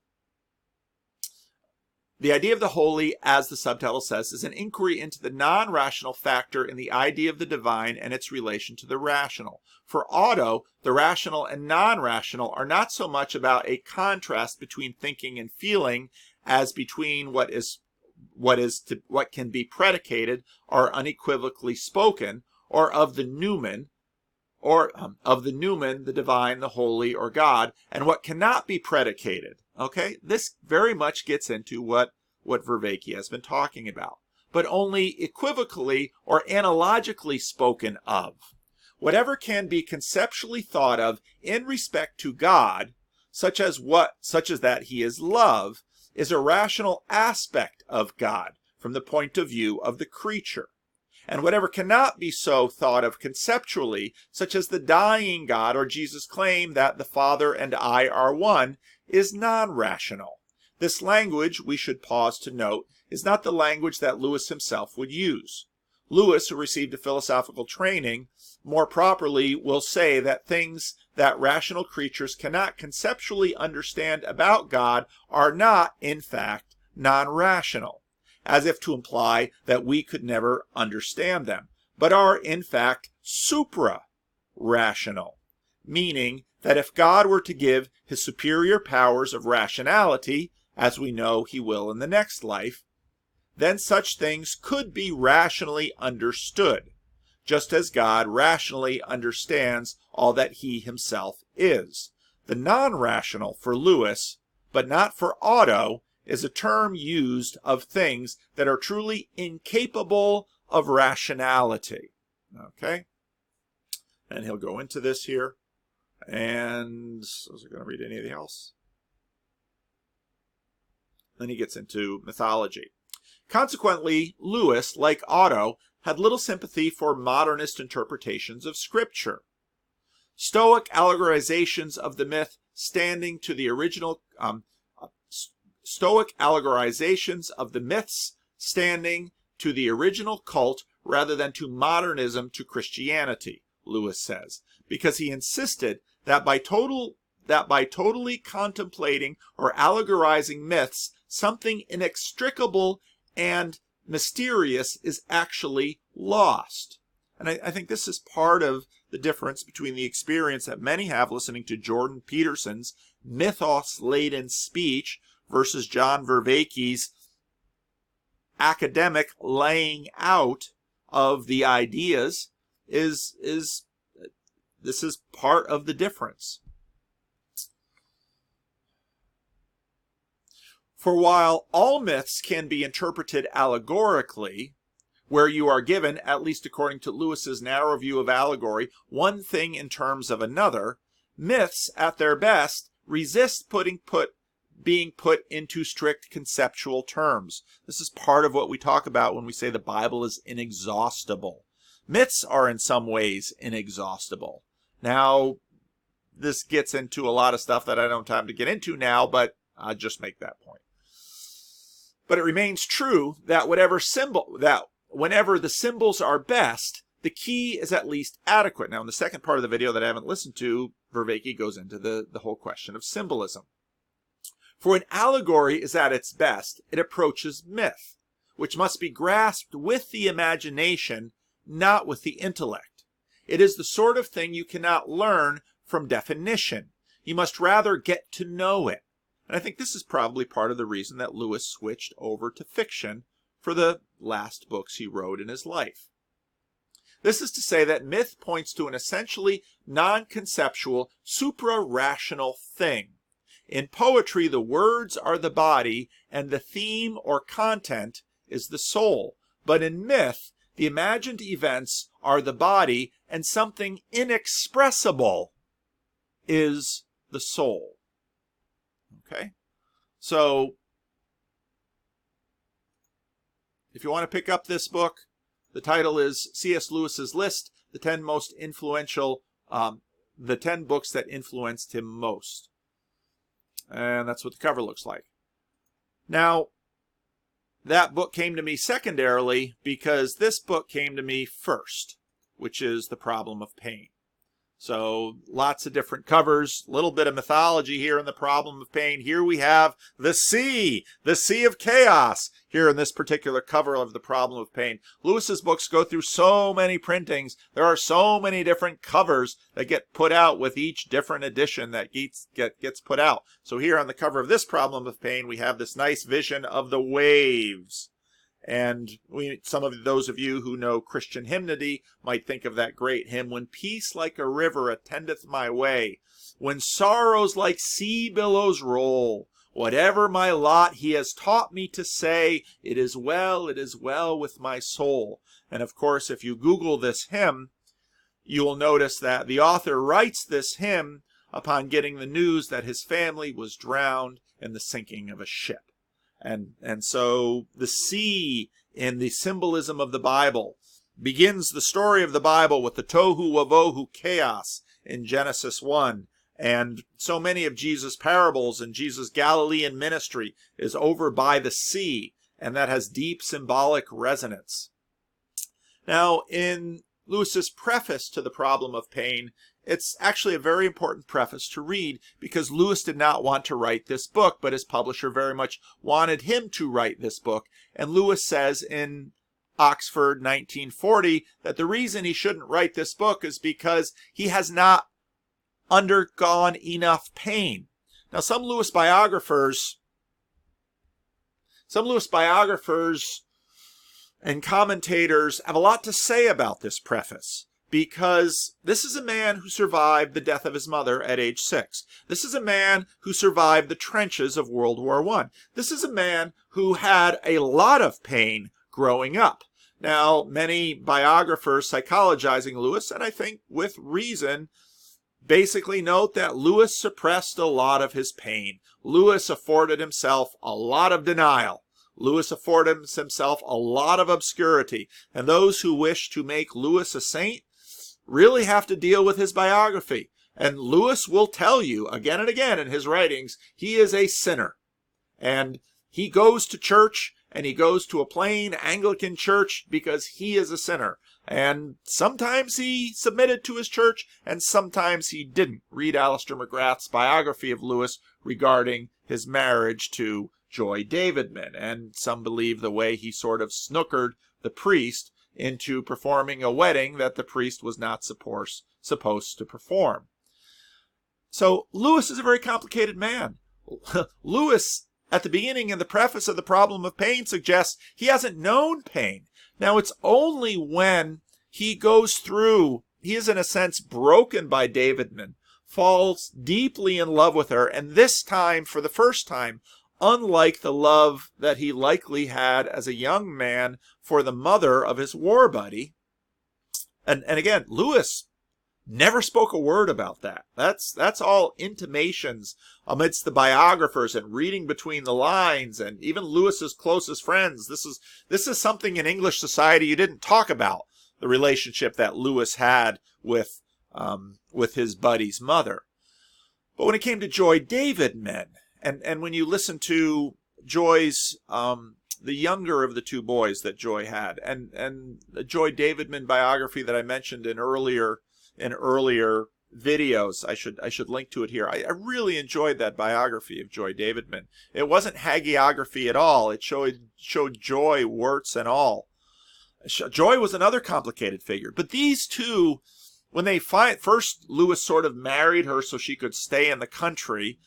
The Idea of the Holy, as the subtitle says, is an inquiry into the non-rational factor in the idea of the divine and its relation to the rational. For Otto, the rational and non-rational are not so much about a contrast between thinking and feeling as between what can be predicated or unequivocally spoken, or of the noumen, the divine, the holy, or God, and what cannot be predicated. Okay, this very much gets into what Vervaeke has been talking about, but only equivocally or analogically spoken of. Whatever can be conceptually thought of in respect to God, such as that he is love, is a rational aspect of God from the point of view of the creature. And whatever cannot be so thought of conceptually, such as the dying God or Jesus' claim that the Father and I are one, is non-rational. This language, we should pause to note, is not the language that Lewis himself would use. Lewis, who received a philosophical training, more properly will say that things that rational creatures cannot conceptually understand about God are not, in fact, non-rational, as if to imply that we could never understand them, but are, in fact, supra-rational, meaning that if God were to give his superior powers of rationality, as we know he will in the next life, then such things could be rationally understood, just as God rationally understands all that he himself is. The non-rational for Lewis, but not for Otto, is a term used of things that are truly incapable of rationality. Okay? And he'll go into this here. And was I going to read anything else? Then he gets into mythology. Consequently, Lewis, like Otto, had little sympathy for modernist interpretations of Scripture. Stoic allegorizations of the myth standing to the original Stoic allegorizations of the myths standing to the original cult rather than to modernism to Christianity, Lewis says, because he insisted that by totally contemplating or allegorizing myths, something inextricable and mysterious is actually lost. And I think this is part of the difference between the experience that many have listening to Jordan Peterson's mythos-laden speech versus John Vervaeke's academic laying out of the ideas is This is part of the difference. For while all myths can be interpreted allegorically, where you are given, at least according to Lewis's narrow view of allegory, one thing in terms of another, myths, at their best, resist being put into strict conceptual terms. This is part of what we talk about when we say the Bible is inexhaustible. Myths are in some ways inexhaustible. Now, this gets into a lot of stuff that I don't have time to get into now, but I'll just make that point. But it remains true that whenever the symbols are best, the key is at least adequate. Now, in the second part of the video that I haven't listened to, Vervaeke goes into the whole question of symbolism. For when allegory is at its best, it approaches myth, which must be grasped with the imagination, not with the intellect. It is the sort of thing you cannot learn from definition. You must rather get to know it. And I think this is probably part of the reason that Lewis switched over to fiction for the last books he wrote in his life. This is to say that myth points to an essentially non-conceptual, supra-rational thing. In poetry, the words are the body, and the theme or content is the soul. But in myth, the imagined events are the body, and something inexpressible is the soul. Okay? So, if you want to pick up this book, the title is C.S. Lewis's List, the 10 most influential, the 10 books that influenced him most. And that's what the cover looks like. Now, that book came to me secondarily because this book came to me first, which is The Problem of Pain. So lots of different covers, a little bit of mythology here in The Problem of Pain. Here we have the sea of chaos, here in this particular cover of The Problem of Pain. Lewis's books go through so many printings. There are so many different covers that get put out with each different edition that gets put out. So here on the cover of this Problem of Pain, we have this nice vision of the waves. And some of those of you who know Christian hymnody might think of that great hymn, when peace like a river attendeth my way, when sorrows like sea billows roll, whatever my lot he has taught me to say, it is well with my soul. And of course, if you Google this hymn, you will notice that the author writes this hymn upon getting the news that his family was drowned in the sinking of a ship. And so the sea in the symbolism of the Bible begins the story of the Bible with the tohu wavohu chaos in Genesis 1. And so many of Jesus' parables and Jesus' Galilean ministry is over by the sea, and that has deep symbolic resonance. Now, in Lewis's preface to The Problem of Pain, it's actually a very important preface to read because Lewis did not want to write this book, but his publisher very much wanted him to write this book. And Lewis says in Oxford 1940 that the reason he shouldn't write this book is because he has not undergone enough pain. Now, some Lewis biographers and commentators have a lot to say about this preface, because this is a man who survived the death of his mother at age 6. This is a man who survived the trenches of World War I. This is a man who had a lot of pain growing up. Now, many biographers psychologizing Lewis, and I think with reason, basically note that Lewis suppressed a lot of his pain. Lewis afforded himself a lot of denial. Lewis afforded himself a lot of obscurity. And those who wish to make Lewis a saint really have to deal with his biography. And Lewis will tell you again and again in his writings, he is a sinner. And he goes to church, and he goes to a plain Anglican church because he is a sinner. And sometimes he submitted to his church, and sometimes he didn't. Read Alistair McGrath's biography of Lewis regarding his marriage to Joy Davidman. And some believe the way he sort of snookered the priest into performing a wedding that the priest was not supposed to perform. So Lewis is a very complicated man. Lewis, at the beginning in the preface of The Problem of Pain, suggests he hasn't known pain. Now, it's only when he goes through he is in a sense broken by Davidman, falls deeply in love with her, and this time, for the first time, unlike the love that he likely had as a young man for the mother of his war buddy. And again, Lewis never spoke a word about that. That's all intimations amidst the biographers and reading between the lines, and even Lewis's closest friends. This is something in English society you didn't talk about, the relationship that Lewis had with his buddy's mother. But when it came to Joy Davidman, and when you listen to Joy's the younger of the two boys that Joy had, and the Joy Davidman biography that I mentioned in earlier videos, I should link to it here. I really enjoyed that biography of Joy Davidman. It wasn't hagiography at all. It showed Joy, warts and all. Joy was another complicated figure. But these two, when they first Lewis sort of married her so she could stay in the country,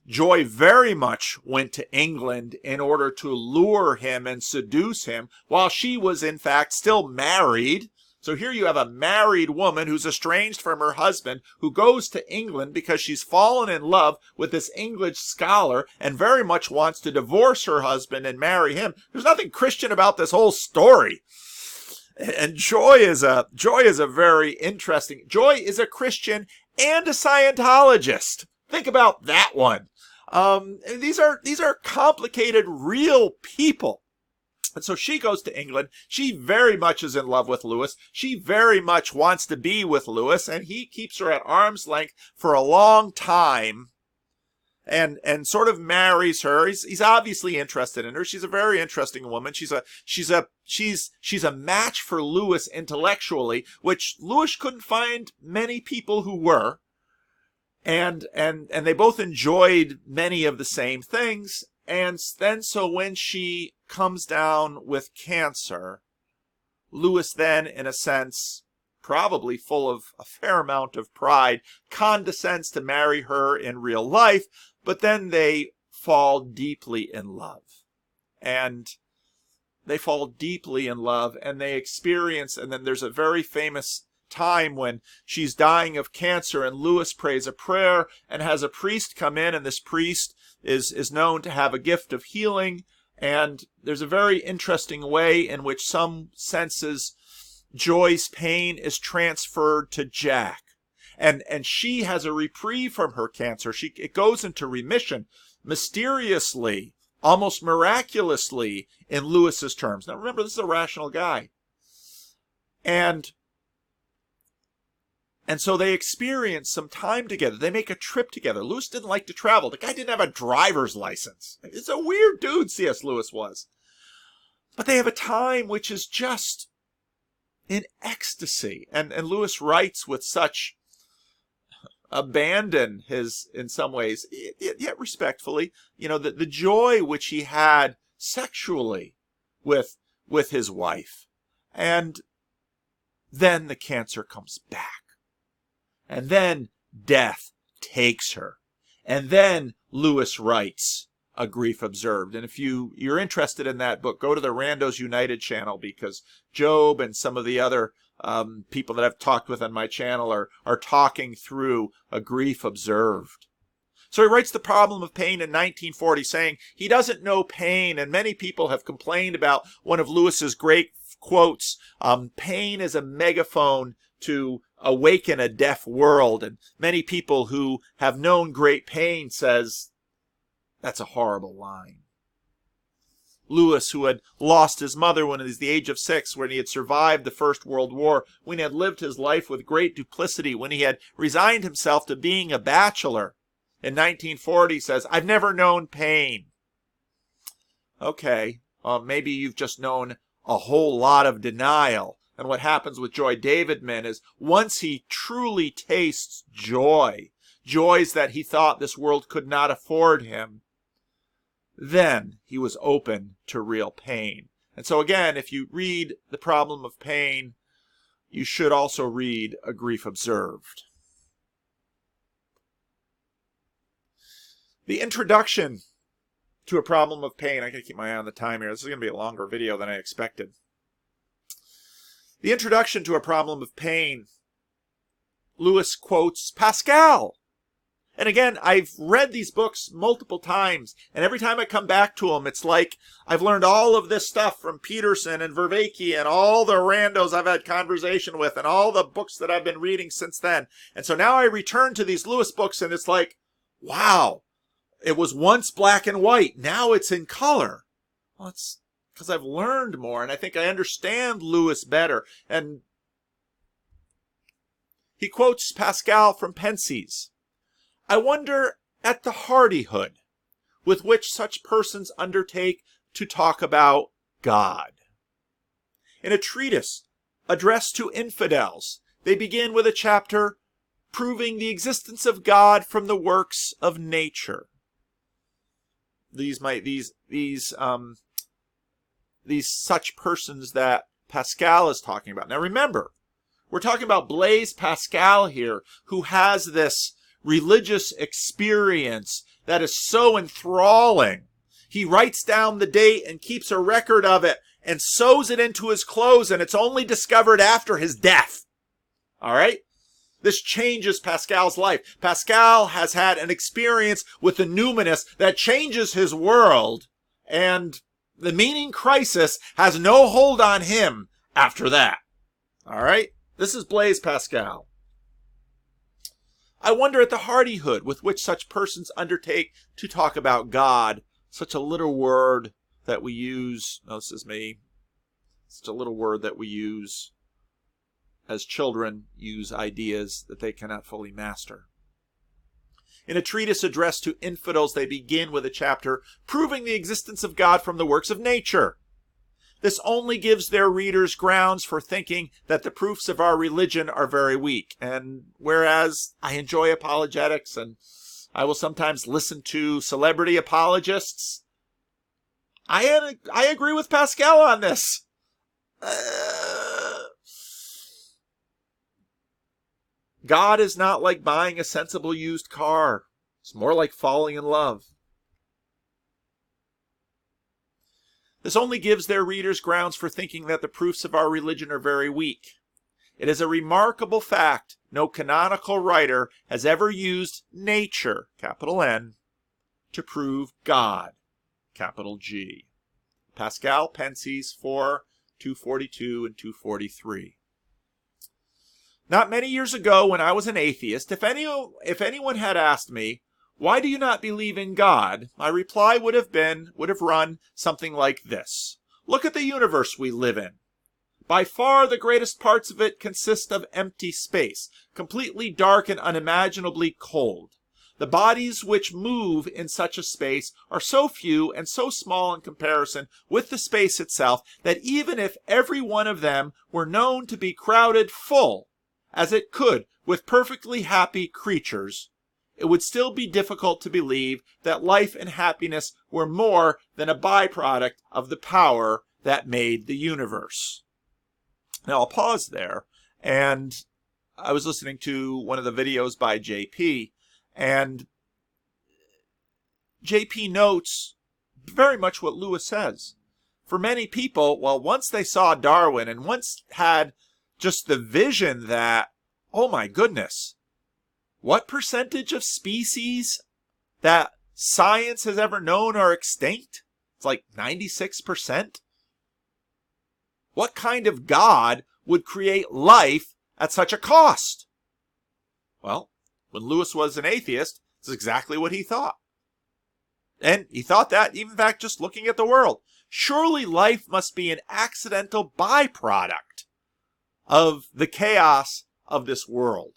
Joy very much went to England in order to lure him and seduce him, while she was in fact still married. So here you have a married woman who's estranged from her husband, who goes to England because she's fallen in love with this English scholar and very much wants to divorce her husband and marry him. There's nothing Christian about this whole story. And Joy is a very interesting. Joy is a Christian and a Scientologist. Think about that one. These are complicated, real people. And so she goes to England. She very much is in love with Lewis. She very much wants to be with Lewis, and he keeps her at arm's length for a long time, and sort of marries her. He's obviously interested in her. She's a very interesting woman. She's a match for Lewis intellectually, which Lewis couldn't find many people who were. And they both enjoyed many of the same things. And then so when she comes down with cancer, Lewis then, in a sense, probably full of a fair amount of pride, condescends to marry her in real life, but then they fall deeply in love. And they fall deeply in love, and they experience, and then there's a very famous time when she's dying of cancer, and Lewis prays a prayer and has a priest come in, and this priest is known to have a gift of healing. And there's a very interesting way in which some senses Joy's pain is transferred to Jack, and she has a reprieve from her cancer. It goes into remission mysteriously, almost miraculously, in Lewis's terms. Now remember, this is a rational guy. And so they experience some time together. They make a trip together. Lewis didn't like to travel. The guy didn't have a driver's license. It's a weird dude, C.S. Lewis was. But they have a time which is just in ecstasy. And Lewis writes with such abandon, in some ways, yet respectfully, the joy which he had sexually with his wife. And then the cancer comes back. And then death takes her. And then Lewis writes A Grief Observed. And if you're interested in that book, go to the Randos United channel, because Job and some of the other people that I've talked with on my channel are talking through A Grief Observed. So he writes The Problem of Pain in 1940, saying he doesn't know pain, and many people have complained about one of Lewis's great quotes, pain is a megaphone to awaken a deaf world. And many people who have known great pain says that's a horrible line. Lewis, who had lost his mother when he was the age of 6, when he had survived the First World War, when he had lived his life with great duplicity, when he had resigned himself to being a bachelor, in 1940 says, I've never known pain. Okay, maybe you've just known a whole lot of denial. And what happens with Joy Davidman is once he truly tastes joy, joys that he thought this world could not afford him, then he was open to real pain. And so again, if you read The Problem of Pain, you should also read A Grief Observed. The introduction to A Problem of Pain, I gotta keep my eye on the time here. This is going to be a longer video than I expected. The introduction to A Problem of Pain Lewis quotes Pascal. And again, I've read these books multiple times, and every time I come back to them, it's like I've learned all of this stuff from Peterson and Vervaeke and all the randos I've had conversation with and all the books that I've been reading since then. And so now I return to these Lewis books, and it's like, wow, it was once black and white. Now it's in color. Well, it's because I've learned more, and I think I understand Lewis better. And he quotes Pascal from Pensies. I wonder at the hardihood with which such persons undertake to talk about God. In a treatise addressed to infidels, they begin with a chapter proving the existence of God from the works of nature. These such persons that Pascal is talking about. Now remember, we're talking about Blaise Pascal here, who has this religious experience that is so enthralling. He writes down the date and keeps a record of it and sews it into his clothes, and it's only discovered after his death. All right? This changes Pascal's life. Pascal has had an experience with the Numinous that changes his world, and the meaning crisis has no hold on him after that. All right? This is Blaise Pascal. I wonder at the hardihood with which such persons undertake to talk about God, such a little word that we use. No, this is me. Such a little word that we use as children use ideas that they cannot fully master. In a treatise addressed to infidels, they begin with a chapter proving the existence of God from the works of nature. This only gives their readers grounds for thinking that the proofs of our religion are very weak. And whereas I enjoy apologetics and I will sometimes listen to celebrity apologists, I agree with Pascal on this. God is not like buying a sensible used car. It's more like falling in love. This only gives their readers grounds for thinking that the proofs of our religion are very weak. It is a remarkable fact no canonical writer has ever used nature, capital N, to prove God, capital G. Pascal, Pensies 4, 242 and 243. Not many years ago, when I was an atheist, if anyone had asked me, why do you not believe in God? My reply would have run something like this. Look at the universe we live in. By far the greatest parts of it consist of empty space, completely dark and unimaginably cold. The bodies which move in such a space are so few and so small in comparison with the space itself that even if every one of them were known to be crowded full, as it could with perfectly happy creatures, it would still be difficult to believe that life and happiness were more than a byproduct of the power that made the universe. Now I'll pause there, and I was listening to one of the videos by JP, and JP notes very much what Lewis says. For many people, well, once they saw Darwin and once had just the vision that, oh my goodness, what percentage of species that science has ever known are extinct? It's like 96%. What kind of God would create life at such a cost? Well, when Lewis was an atheist, it's exactly what he thought. And he thought that, even in fact, just looking at the world. Surely life must be an accidental byproduct of the chaos of this world.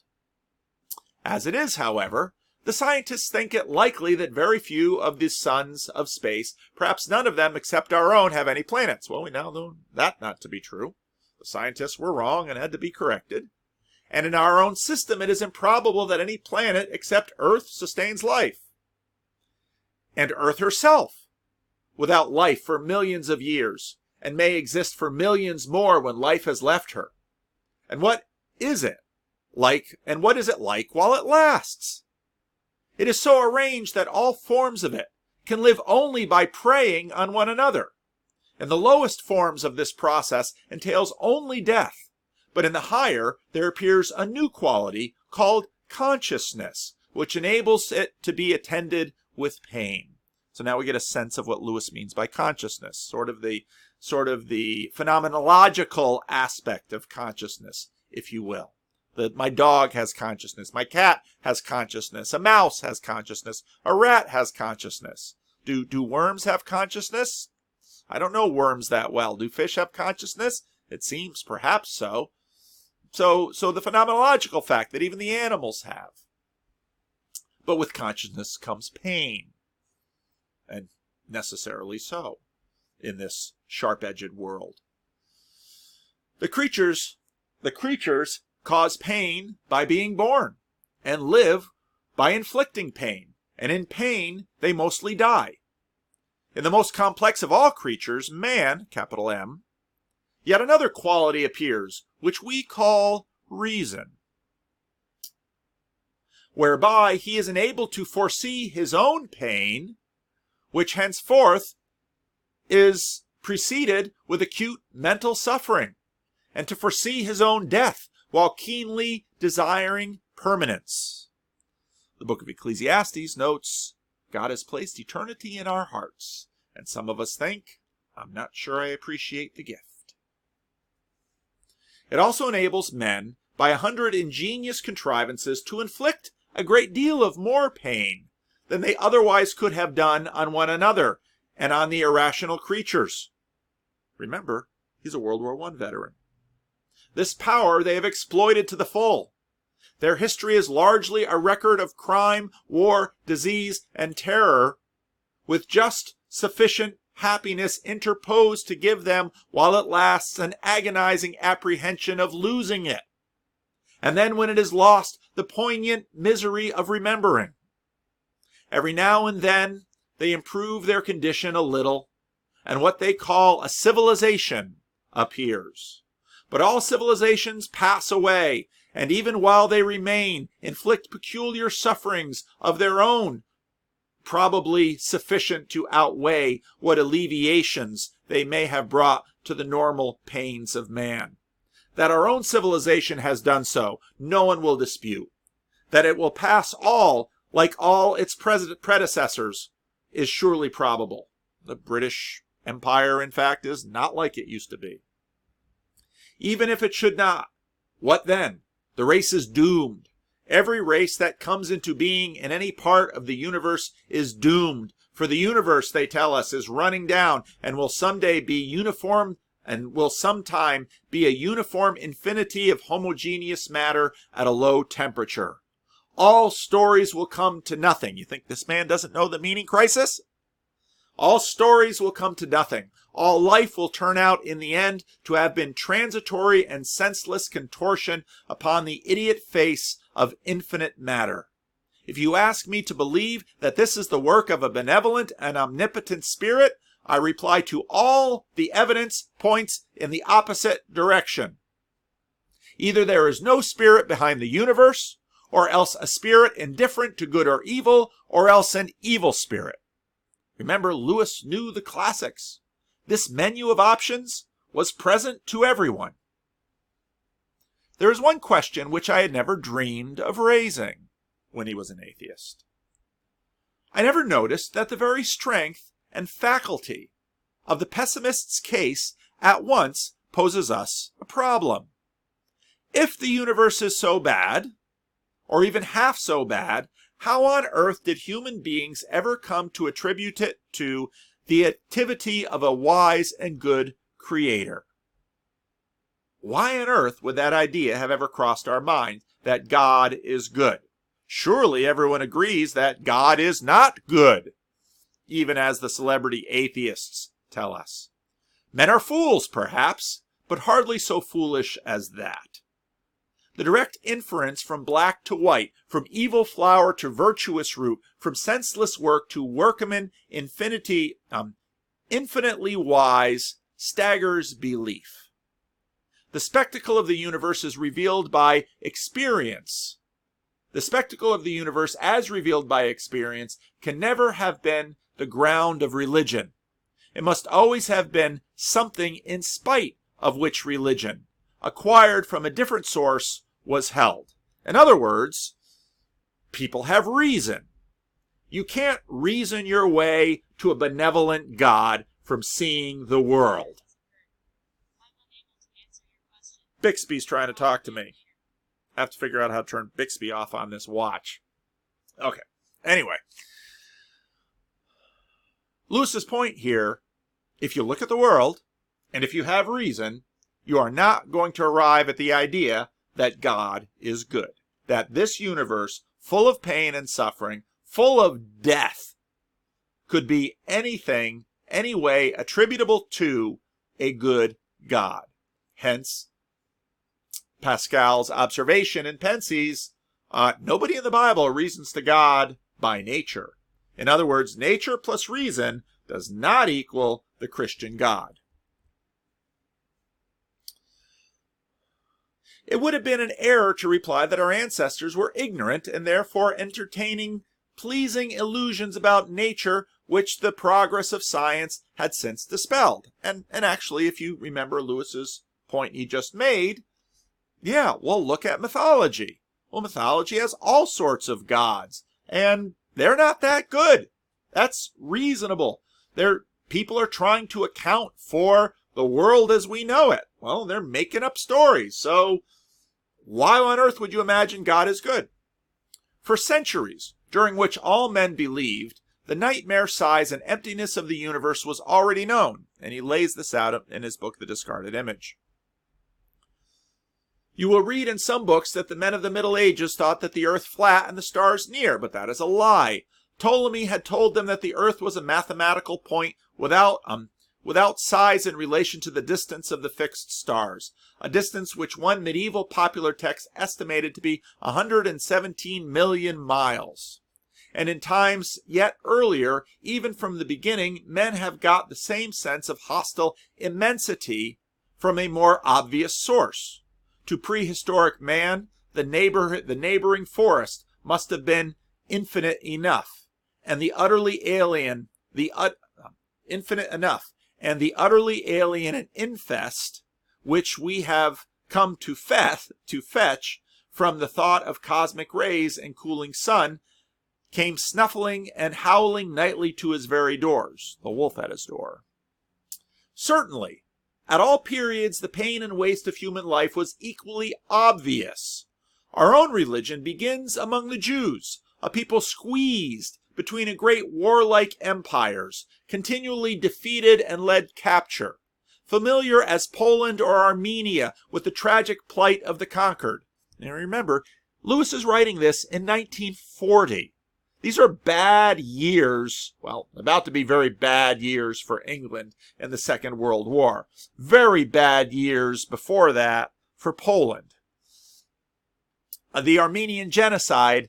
As it is, however, the scientists think it likely that very few of the suns of space, perhaps none of them except our own, have any planets. Well, we now know that not to be true. The scientists were wrong and had to be corrected. And in our own system, it is improbable that any planet except Earth sustains life. And Earth herself, without life for millions of years, and may exist for millions more when life has left her. And what is it like, and what is it like while it lasts? It is so arranged that all forms of it can live only by preying on one another. And the lowest forms of this process entails only death, but in the higher there appears a new quality called consciousness, which enables it to be attended with pain. So now we get a sense of what Lewis means by consciousness, sort of the phenomenological aspect of consciousness, if you will. That my dog has consciousness, my cat has consciousness, a mouse has consciousness, a rat has consciousness. Do worms have consciousness? I don't know worms that well. Do fish have consciousness? It seems perhaps so. So the phenomenological fact that even the animals have. But with consciousness comes pain. And necessarily so in this sharp-edged world. The creatures cause pain by being born and live by inflicting pain. And in pain, they mostly die. In the most complex of all creatures, man, capital M, yet another quality appears, which we call reason, whereby he is enabled to foresee his own pain, which henceforth is preceded with acute mental suffering, and to foresee his own death while keenly desiring permanence. The book of Ecclesiastes notes, God has placed eternity in our hearts, and some of us think, I'm not sure I appreciate the gift. It also enables men, by 100 ingenious contrivances, to inflict a great deal of more pain than they otherwise could have done on one another and on the irrational creatures. Remember, he's a World War I veteran. This power they have exploited to the full. Their history is largely a record of crime, war, disease, and terror, with just sufficient happiness interposed to give them, while it lasts, an agonizing apprehension of losing it. And then when it is lost, the poignant misery of remembering. Every now and then, they improve their condition a little, and what they call a civilization appears. But all civilizations pass away, and even while they remain, inflict peculiar sufferings of their own, probably sufficient to outweigh what alleviations they may have brought to the normal pains of man. That our own civilization has done so, no one will dispute. That it will pass all, like all its predecessors, is surely probable. The British Empire, in fact, is not like it used to be. Even if it should not, what then? The race is doomed. Every race that comes into being in any part of the universe is doomed. For the universe, they tell us, is running down and will someday be uniform and will sometime be a uniform infinity of homogeneous matter at a low temperature. All stories will come to nothing. You think this man doesn't know the meaning crisis? All stories will come to nothing. All life will turn out in the end to have been transitory and senseless contortion upon the idiot face of infinite matter. If you ask me to believe that this is the work of a benevolent and omnipotent spirit, I reply to all the evidence points in the opposite direction. Either there is no spirit behind the universe, or else a spirit indifferent to good or evil, or else an evil spirit. Remember, Lewis knew the classics. This menu of options was present to everyone. There is one question which I had never dreamed of raising when he was an atheist. I never noticed that the very strength and faculty of the pessimist's case at once poses us a problem. If the universe is so bad, or even half so bad, how on earth did human beings ever come to attribute it to the activity of a wise and good creator? Why on earth would that idea have ever crossed our mind, that God is good? Surely everyone agrees that God is not good, even as the celebrity atheists tell us. Men are fools, perhaps, but hardly so foolish as that. The direct inference from black to white, from evil flower to virtuous root, from senseless work to workman infinitely wise, staggers belief. The spectacle of the universe is revealed by experience. The spectacle of the universe as revealed by experience can never have been the ground of religion. It must always have been something in spite of which religion, acquired from a different source, was held. In other words, people have reason. You can't reason your way to a benevolent God from seeing the world. Bixby's trying to talk to me. I have to figure out how to turn Bixby off on this watch. Okay. Anyway. Lewis's point here, if you look at the world, and if you have reason, you are not going to arrive at the idea that God is good. That this universe, full of pain and suffering, full of death, could be anything, any way attributable to a good God. Hence, Pascal's observation in Pensies, nobody in the Bible reasons to God by nature. In other words, nature plus reason does not equal the Christian God. It would have been an error to reply that our ancestors were ignorant and therefore entertaining pleasing illusions about nature which the progress of science had since dispelled. And actually, if you remember Lewis's point he just made, yeah, well, look at mythology. Well, mythology has all sorts of gods, and they're not that good. That's reasonable. People are trying to account for the world as we know it. Well, they're making up stories, so why on earth would you imagine God is good? For centuries, during which all men believed, the nightmare size and emptiness of the universe was already known, and he lays this out in his book, The Discarded Image. You will read in some books that the men of the Middle Ages thought that the earth flat and the stars near, but that is a lie. Ptolemy had told them that the earth was a mathematical point without size in relation to the distance of the fixed stars, a distance which one medieval popular text estimated to be 117 million miles. And in times yet earlier, even from the beginning, men have got the same sense of hostile immensity from a more obvious source. To prehistoric man, the neighboring forest must have been infinite enough, and the utterly alien, infinite enough, and the utterly alien and infest, which we have come to fetch from the thought of cosmic rays and cooling sun, came snuffling and howling nightly to his very doors, the wolf at his door. Certainly, at all periods, the pain and waste of human life was equally obvious. Our own religion begins among the Jews, a people squeezed between great warlike empires, continually defeated and led capture, familiar as Poland or Armenia with the tragic plight of the conquered. Now remember, Lewis is writing this in 1940. These are bad years, well, about to be very bad years for England in the Second World War. Very bad years before that for Poland. The Armenian genocide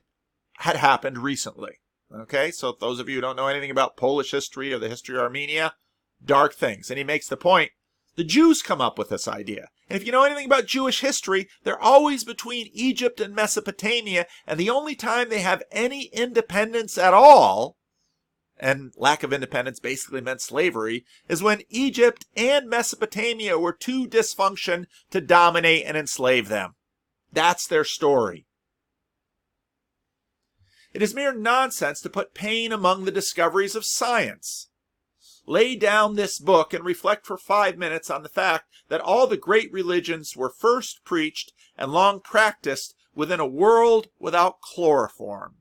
had happened recently. Okay, so if those of you who don't know anything about Polish history or the history of Armenia, dark things. And he makes the point, the Jews come up with this idea. And if you know anything about Jewish history, they're always between Egypt and Mesopotamia, and the only time they have any independence at all, and lack of independence basically meant slavery, is when Egypt and Mesopotamia were too dysfunctional to dominate and enslave them. That's their story. It is mere nonsense to put pain among the discoveries of science. Lay down this book and reflect for 5 minutes on the fact that all the great religions were first preached and long practiced within a world without chloroform.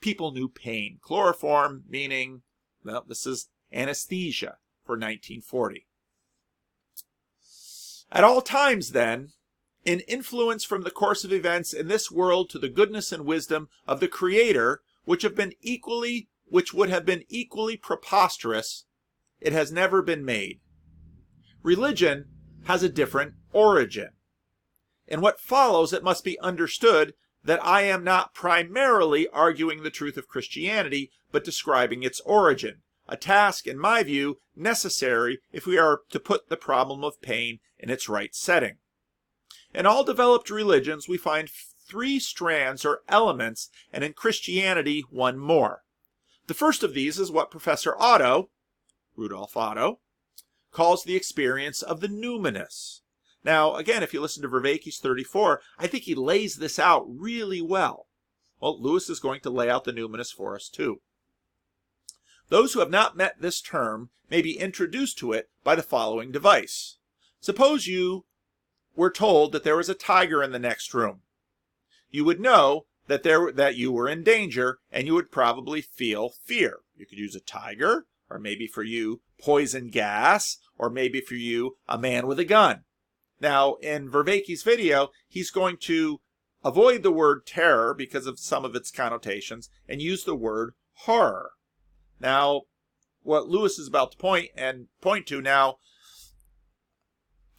People knew pain. Chloroform meaning, well, this is anesthesia for 1940. At all times then, in influence from the course of events in this world to the goodness and wisdom of the Creator, which would have been equally preposterous, it has never been made. Religion has a different origin. In what follows, it must be understood that I am not primarily arguing the truth of Christianity, but describing its origin, a task, in my view, necessary if we are to put the problem of pain in its right setting. In all developed religions, we find 3 strands or elements, and in Christianity, 1 more. The first of these is what Professor Otto, Rudolf Otto, calls the experience of the Numinous. Now, again, if you listen to Vervaeke's 34, I think he lays this out really well. Well, Lewis is going to lay out the numinous for us too. Those who have not met this term may be introduced to it by the following device. Suppose you were told that there was a tiger in the next room. You would know that you were in danger, and you would probably feel fear. You could use a tiger, or maybe for you, poison gas, or maybe for you, a man with a gun. Now, in Vervaeke's video, he's going to avoid the word terror because of some of its connotations and use the word horror. Now, what Lewis is about to point to now,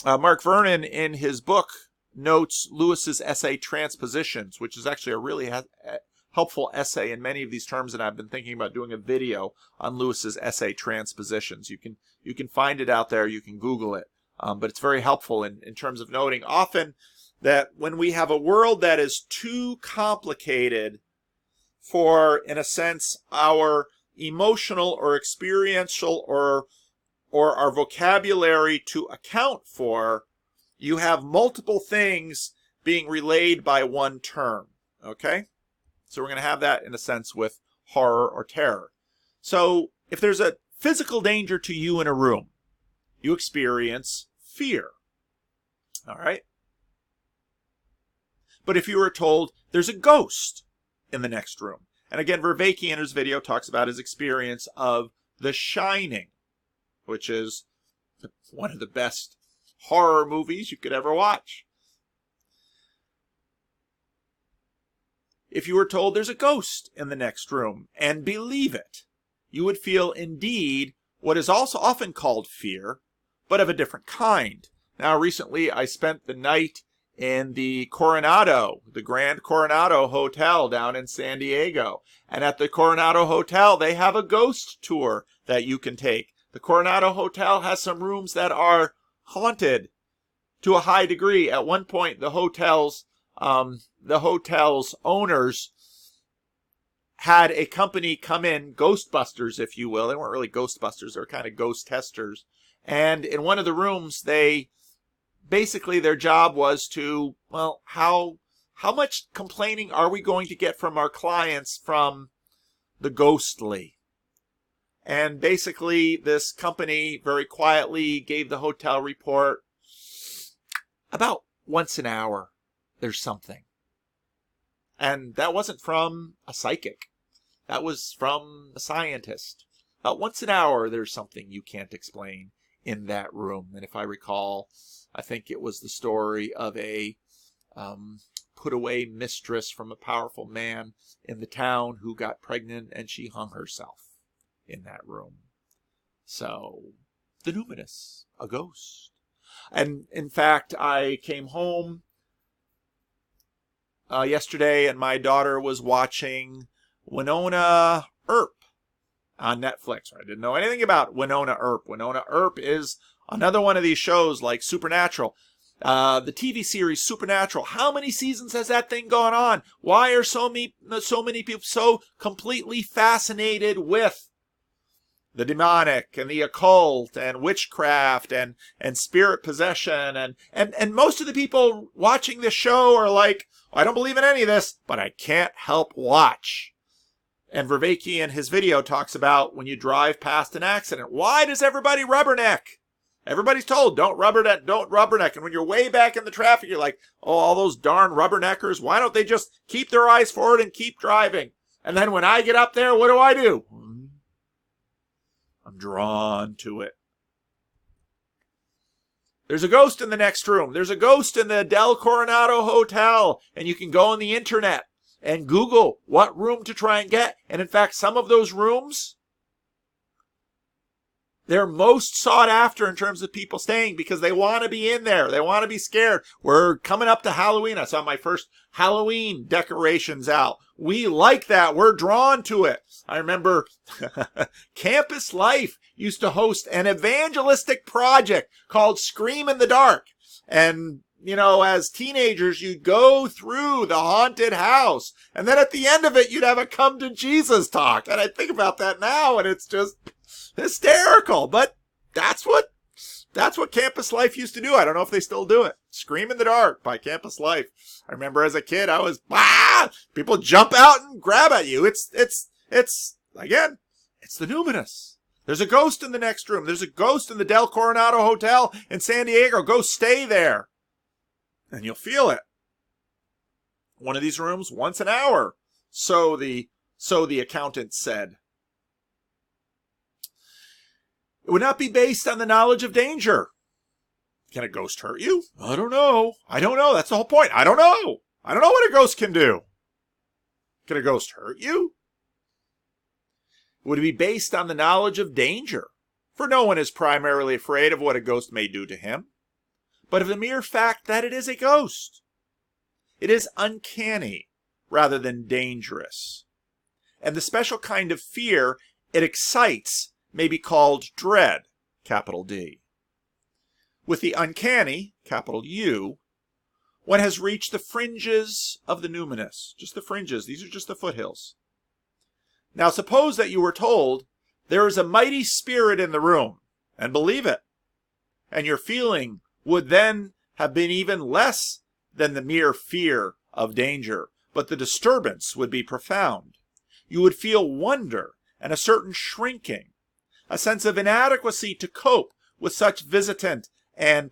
Mark Vernon in his book notes Lewis's essay Transpositions, which is actually a really helpful essay in many of these terms, and I've been thinking about doing a video on Lewis's essay Transpositions. You can find it out there, you can Google it. But it's very helpful in terms of noting often that when we have a world that is too complicated for, in a sense, our emotional or experiential or our vocabulary to account for, you have multiple things being relayed by one term. Okay? So we're going to have that in a sense with horror or terror. So if there's a physical danger to you in a room, you experience fear. All right? But if you were told there's a ghost in the next room, and again, Vervaeke in his video talks about his experience of The Shining, which is one of the best horror movies you could ever watch. If you were told there's a ghost in the next room and believe it, you would feel indeed what is also often called fear, but of a different kind. Now, recently I spent the night in the Coronado, the Grand Coronado Hotel down in San Diego. And at the Coronado Hotel, they have a ghost tour that you can take. The Coronado Hotel has some rooms that are haunted to a high degree. At one point, the hotel's owners had a company come in, Ghostbusters, if you will. They weren't really Ghostbusters, they were kind of ghost testers. And in one of the rooms, basically their job was to, well, how much complaining are we going to get from our clients from the ghostly? And basically this company very quietly gave the hotel report, about once an hour there's something. And that wasn't from a psychic. That was from a scientist. About once an hour there's something you can't explain in that room. And if I recall, I think it was the story of a put-away mistress from a powerful man in the town who got pregnant and she hung herself in that room. So, the Numinous, a ghost. And in fact, I came home yesterday and my daughter was watching Winona Earp on Netflix. I didn't know anything about Winona Earp. Winona Earp is another one of these shows like Supernatural. The TV series Supernatural. How many seasons has that thing gone on? Why are so many people so completely fascinated with the demonic and the occult and witchcraft and spirit possession? And most of the people watching this show are like, I don't believe in any of this, but I can't help watch. And Vervaeke in his video talks about when you drive past an accident, why does everybody rubberneck? Everybody's told, don't rubberneck. And when you're way back in the traffic, you're like, oh, all those darn rubberneckers, why don't they just keep their eyes forward and keep driving? And then when I get up there, what do? I'm drawn to it. There's a ghost in the next room. There's a ghost in the Del Coronado Hotel. And you can go on the internet and Google what room to try and get. And in fact, some of those rooms, they're most sought after in terms of people staying because they want to be in there. They want to be scared. We're coming up to Halloween. I saw my first Halloween decorations out. We like that. We're drawn to it. I remember Campus Life used to host an evangelistic project called Scream in the Dark. And, you know, as teenagers, you'd go through the haunted house. And then at the end of it, you'd have a come to Jesus talk. And I think about that now, and it's just hysterical. But that's what That's what campus life used to do. I don't know if they still do it. Scream in the Dark by Campus Life. I remember as a kid, I was, people jump out and grab at you. It's again, it's the Numinous. There's a ghost in the next room. There's a ghost in the Del Coronado Hotel in San Diego. Go stay there. And you'll feel it. One of these rooms once an hour. So the accountant said. It would not be based on the knowledge of danger. Can a ghost hurt you? I don't know. That's the whole point. I don't know what a ghost can do. Can a ghost hurt you? Would it be based on the knowledge of danger? For no one is primarily afraid of what a ghost may do to him, but of the mere fact that it is a ghost. It is uncanny rather than dangerous. And the special kind of fear it excites may be called dread, capital D. With the uncanny, capital U, one has reached the fringes of the numinous. Just the fringes. These are just the foothills. Now suppose that you were told there is a mighty spirit in the room, and believe it, and your feeling would then have been even less than the mere fear of danger, but the disturbance would be profound. You would feel wonder and a certain shrinking, a sense of inadequacy to cope with such visitant and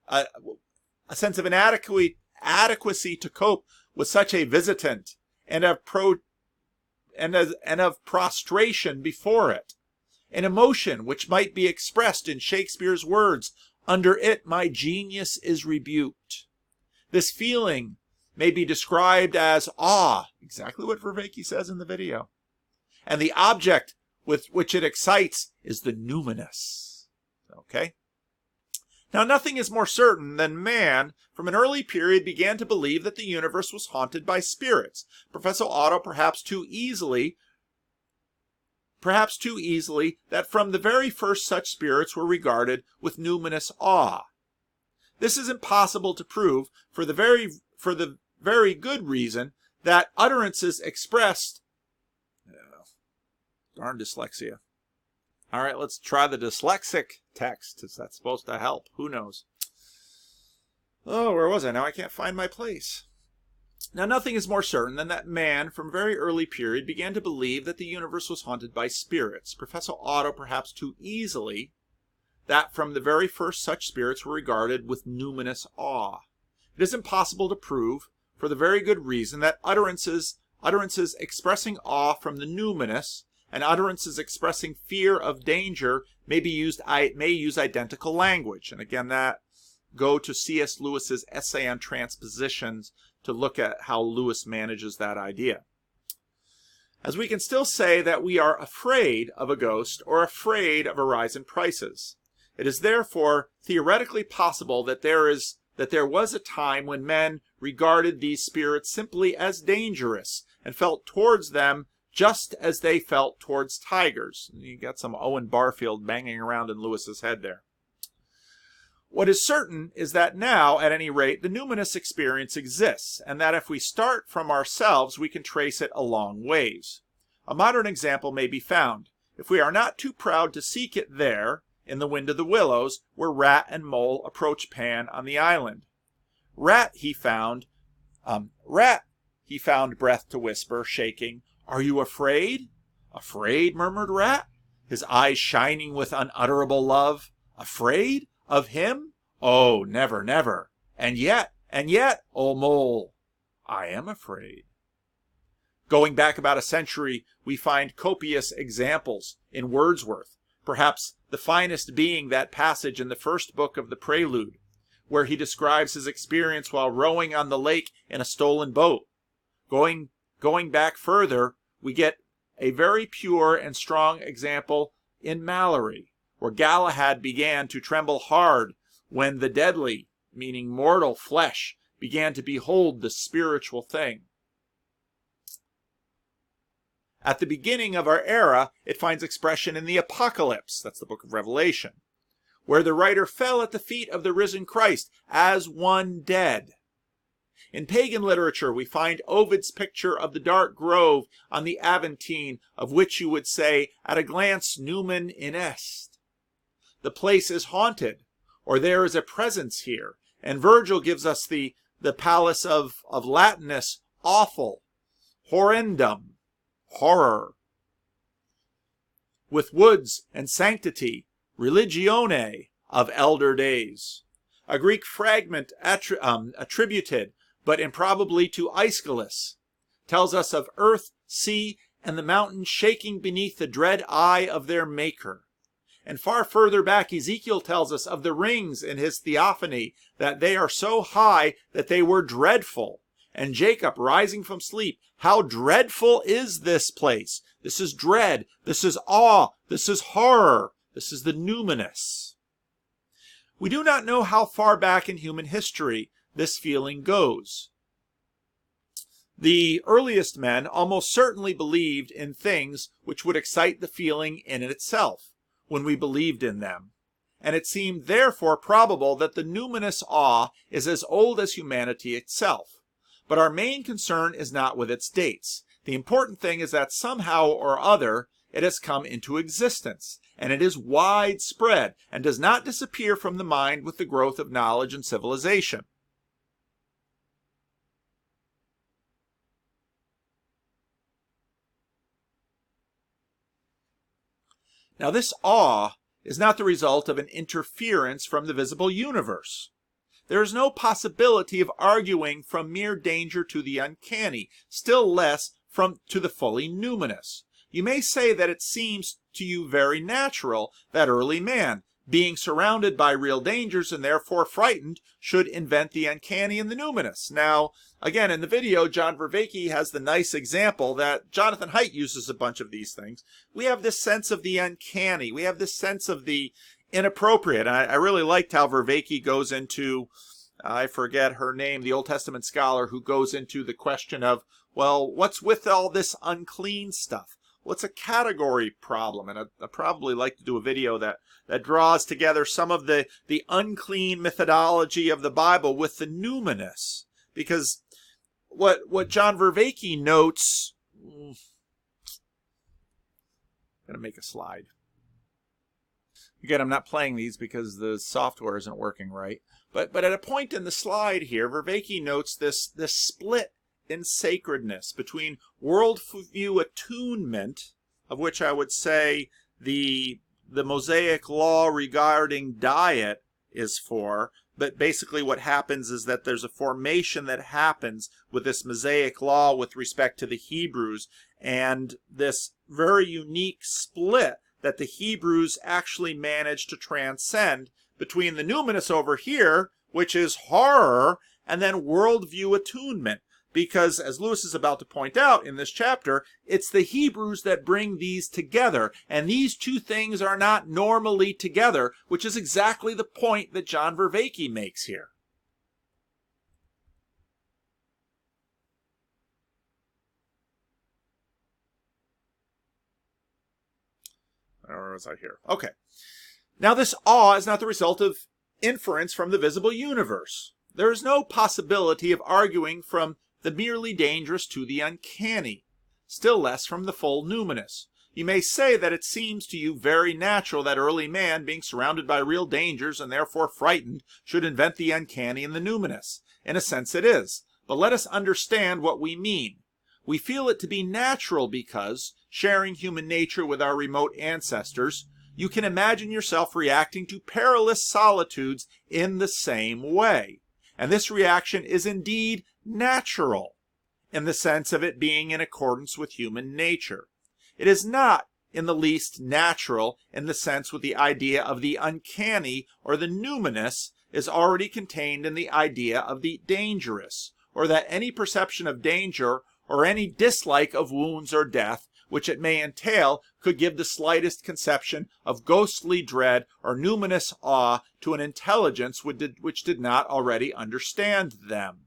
a sense of inadequacy to cope with such a visitant and of prostration before it, an emotion which might be expressed in Shakespeare's words, "Under it my genius is rebuked." This feeling may be described as awe, exactly what Vervaeke says in the video, and the object with which it excites is the numinous. Okay? Now, nothing is more certain than man, from an early period, began to believe that the universe was haunted by spirits. Professor Otto, perhaps too easily, that from the very first such spirits were regarded with numinous awe. This is impossible to prove for the very good reason that utterances expressed darn dyslexia. All right, let's try the dyslexic text. Is that supposed to help? Who knows? Oh, where was I? Now I can't find my place. Now, nothing is more certain than that man, from a very early period, began to believe that the universe was haunted by spirits. Professor Otto, perhaps too easily, that from the very first such spirits were regarded with numinous awe. It is impossible to prove, for the very good reason that utterances expressing awe from the numinous and utterances expressing fear of danger may use identical language. And again, that go to C.S. Lewis's essay on transpositions to look at how Lewis manages that idea. As we can still say that we are afraid of a ghost or afraid of a rise in prices. It is therefore theoretically possible that there was a time when men regarded these spirits simply as dangerous and felt towards them just as they felt towards tigers. You got some Owen Barfield banging around in Lewis's head there. What is certain is that now, at any rate, the numinous experience exists, and that if we start from ourselves, we can trace it a long ways. A modern example may be found, if we are not too proud to seek it there, in the Wind of the Willows, where Rat and Mole approach Pan on the island. Rat, he found breath to whisper, shaking, "Are you afraid?" "Afraid?" murmured Rat, his eyes shining with unutterable love. "Afraid? Of him? Oh, never, never. And yet, oh Mole, I am afraid." Going back about a century, we find copious examples in Wordsworth, perhaps the finest being that passage in the first book of the Prelude, where he describes his experience while rowing on the lake in a stolen boat. Going back further, we get a very pure and strong example in Malory, where Galahad began to tremble hard when the deadly, meaning mortal flesh, began to behold the spiritual thing. At the beginning of our era, it finds expression in the Apocalypse, that's the book of Revelation, where the writer fell at the feet of the risen Christ as one dead. In pagan literature, we find Ovid's picture of the dark grove on the Aventine, of which you would say, at a glance, numen in est. the place is haunted, or there is a presence here. And Virgil gives us the palace of Latinus, awful, horrendum, horror, with woods and sanctity, religione, of elder days. A Greek fragment attributed, but improbably to Aeschylus, tells us of earth, sea, and the mountains shaking beneath the dread eye of their maker. And far further back, Ezekiel tells us of the rings in his theophany, that they are so high that they were dreadful. And Jacob, rising from sleep, how dreadful is this place? This is dread. This is awe. This is horror. This is the numinous. We do not know how far back in human history this feeling goes. The earliest men almost certainly believed in things which would excite the feeling in itself when we believed in them, and it seemed therefore probable that the numinous awe is as old as humanity itself. But our main concern is not with its dates. The important thing is that somehow or other it has come into existence, and it is widespread and does not disappear from the mind with the growth of knowledge and civilization. Now, this awe is not the result of an interference from the visible universe. There is no possibility of arguing from mere danger to the uncanny, still less to the fully numinous. You may say that it seems to you very natural that early man, being surrounded by real dangers and therefore frightened, should invent the uncanny and the numinous. Now, again, in the video, John Vervaeke has the nice example that Jonathan Haidt uses a bunch of these things. We have this sense of the uncanny. We have this sense of the inappropriate. And I really liked how Vervaeke goes into, I forget her name, the Old Testament scholar who goes into the question of, well, what's with all this unclean stuff? Well, it's a category problem, and I'd probably like to do a video that draws together some of the unclean methodology of the Bible with the numinous. Because what John Vervaeke notes... I'm going to make a slide. Again, I'm not playing these because the software isn't working right. But at a point in the slide here, Vervaeke notes this split in sacredness between worldview attunement, of which I would say the Mosaic law regarding diet is for, but basically what happens is that there's a formation that happens with this Mosaic law with respect to the Hebrews, and this very unique split that the Hebrews actually managed to transcend between the numinous over here, which is horror, and then worldview attunement. Because, as Lewis is about to point out in this chapter, it's the Hebrews that bring these together. And these two things are not normally together, which is exactly the point that John Vervaeke makes here. Where was I here? Okay. Now, this awe is not the result of inference from the visible universe. There is no possibility of arguing from the merely dangerous to the uncanny, still less from the full numinous. You may say that it seems to you very natural that early man, being surrounded by real dangers and therefore frightened, should invent the uncanny and the numinous. In a sense it is, but let us understand what we mean. We feel it to be natural because, sharing human nature with our remote ancestors, you can imagine yourself reacting to perilous solitudes in the same way. And this reaction is indeed natural, in the sense of it being in accordance with human nature. It is not in the least natural in the sense with the idea of the uncanny or the numinous is already contained in the idea of the dangerous, or that any perception of danger or any dislike of wounds or death which it may entail could give the slightest conception of ghostly dread or numinous awe to an intelligence which did not already understand them.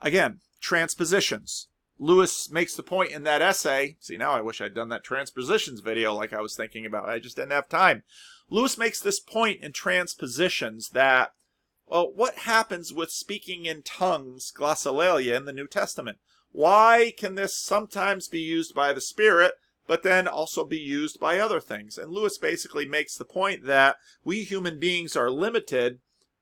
Again, transpositions. Lewis makes the point in that essay. See, now I wish I'd done that transpositions video like I was thinking about. I just didn't have time. Lewis makes this point in transpositions that, well, what happens with speaking in tongues, glossolalia, in the New Testament? Why can this sometimes be used by the Spirit, but then also be used by other things. And Lewis basically makes the point that we human beings are limited.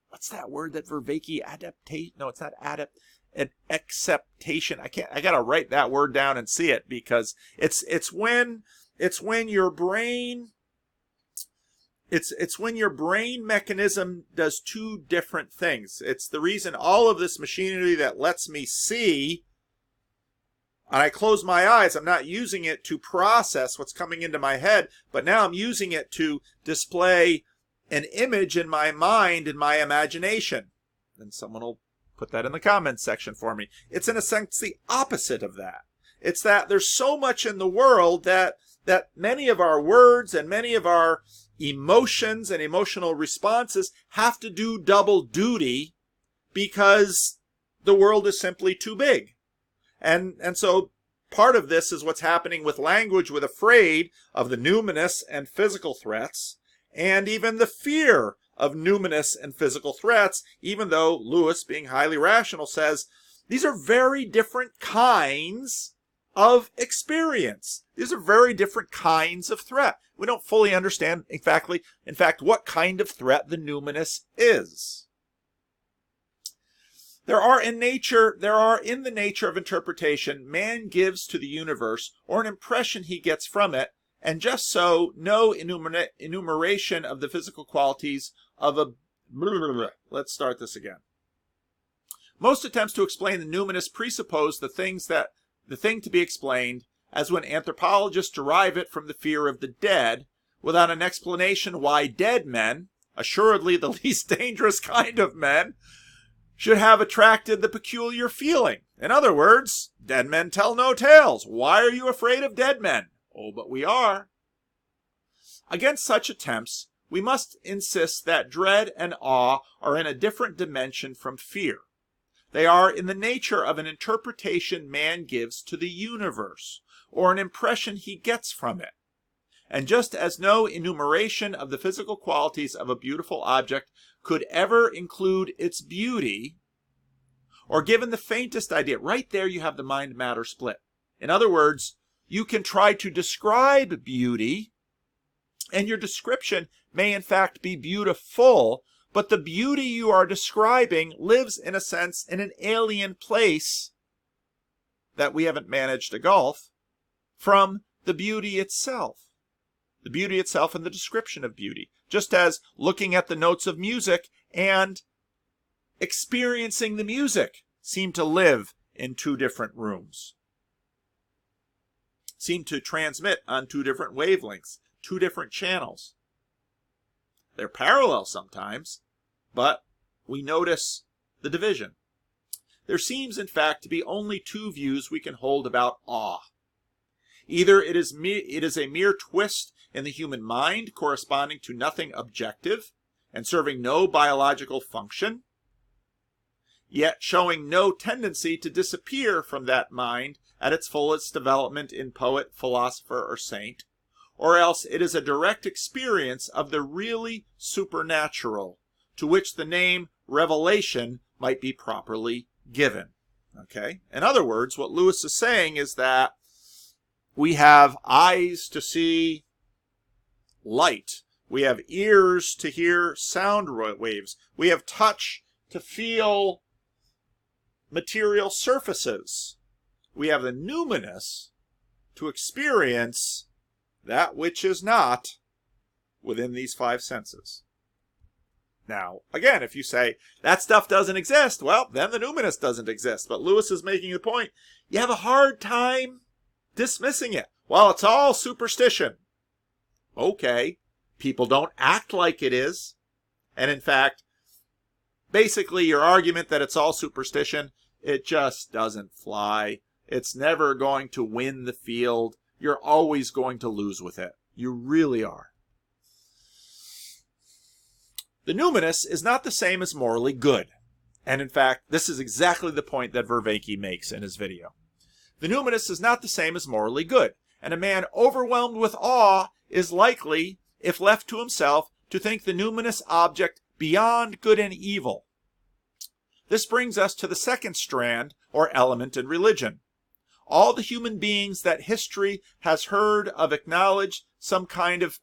What's that word that Vervaeke adaptate? No, it's not adapt. An acceptation. I gotta write that word down and see it, because it's when your brain when your brain mechanism does two different things. It's the reason all of this machinery that lets me see, and I close my eyes, I'm not using it to process what's coming into my head, but now I'm using it to display an image in my mind, in my imagination. And someone will put that in the comments section for me. It's in a sense the opposite of that. It's that there's so much in the world that many of our words and many of our emotions and emotional responses have to do double duty, because the world is simply too big. And so part of this is what's happening with language. We're afraid of the numinous and physical threats, and even the fear of numinous and physical threats, even though Lewis, being highly rational, says these are very different kinds of experience. These are very different kinds of threat. We don't fully understand in fact, what kind of threat the numinous is. There are in the nature of interpretation man gives to the universe, or an impression he gets from it, and just so no enumeration of the physical qualities of a... Let's start this again. Most attempts to explain the numinous presuppose the thing to be explained, as when anthropologists derive it from the fear of the dead, without an explanation why dead men, assuredly the least dangerous kind of men, should have attracted the peculiar feeling. In other words, dead men tell no tales. Why are you afraid of dead men? Oh, but we are. Against such attempts, we must insist that dread and awe are in a different dimension from fear. They are in the nature of an interpretation man gives to the universe, or an impression he gets from it. And just as no enumeration of the physical qualities of a beautiful object could ever include its beauty, or given the faintest idea, right there you have the mind-matter split. In other words, you can try to describe beauty, and your description may in fact be beautiful, but the beauty you are describing lives, in a sense, in an alien place that we haven't managed to gulf from the beauty itself. The beauty itself and the description of beauty. Just as looking at the notes of music and experiencing the music seem to live in two different rooms. Seem to transmit on two different wavelengths, two different channels. They're parallel sometimes, but we notice the division. There seems, in fact, to be only two views we can hold about awe. Either it is a mere twist in the human mind corresponding to nothing objective and serving no biological function, yet showing no tendency to disappear from that mind at its fullest development in poet, philosopher, or saint, or else it is a direct experience of the really supernatural, to which the name revelation might be properly given. Okay? In other words, what Lewis is saying is that we have eyes to see light. We have ears to hear sound waves. We have touch to feel material surfaces. We have the numinous to experience that which is not within these five senses. Now, again, if you say that stuff doesn't exist, well, then the numinous doesn't exist. But Lewis is making the point, you have a hard time dismissing it. Well, it's all superstition. Okay, people don't act like it is. And in fact, basically your argument that it's all superstition, it just doesn't fly. It's never going to win the field. You're always going to lose with it. You really are. The numinous is not the same as morally good. And in fact, this is exactly the point that Vervaeke makes in his video. The numinous is not the same as morally good. And a man overwhelmed with awe is likely, if left to himself, to think the numinous object beyond good and evil. This brings us to the second strand, or element in religion. all the human beings that history has heard of acknowledge some kind of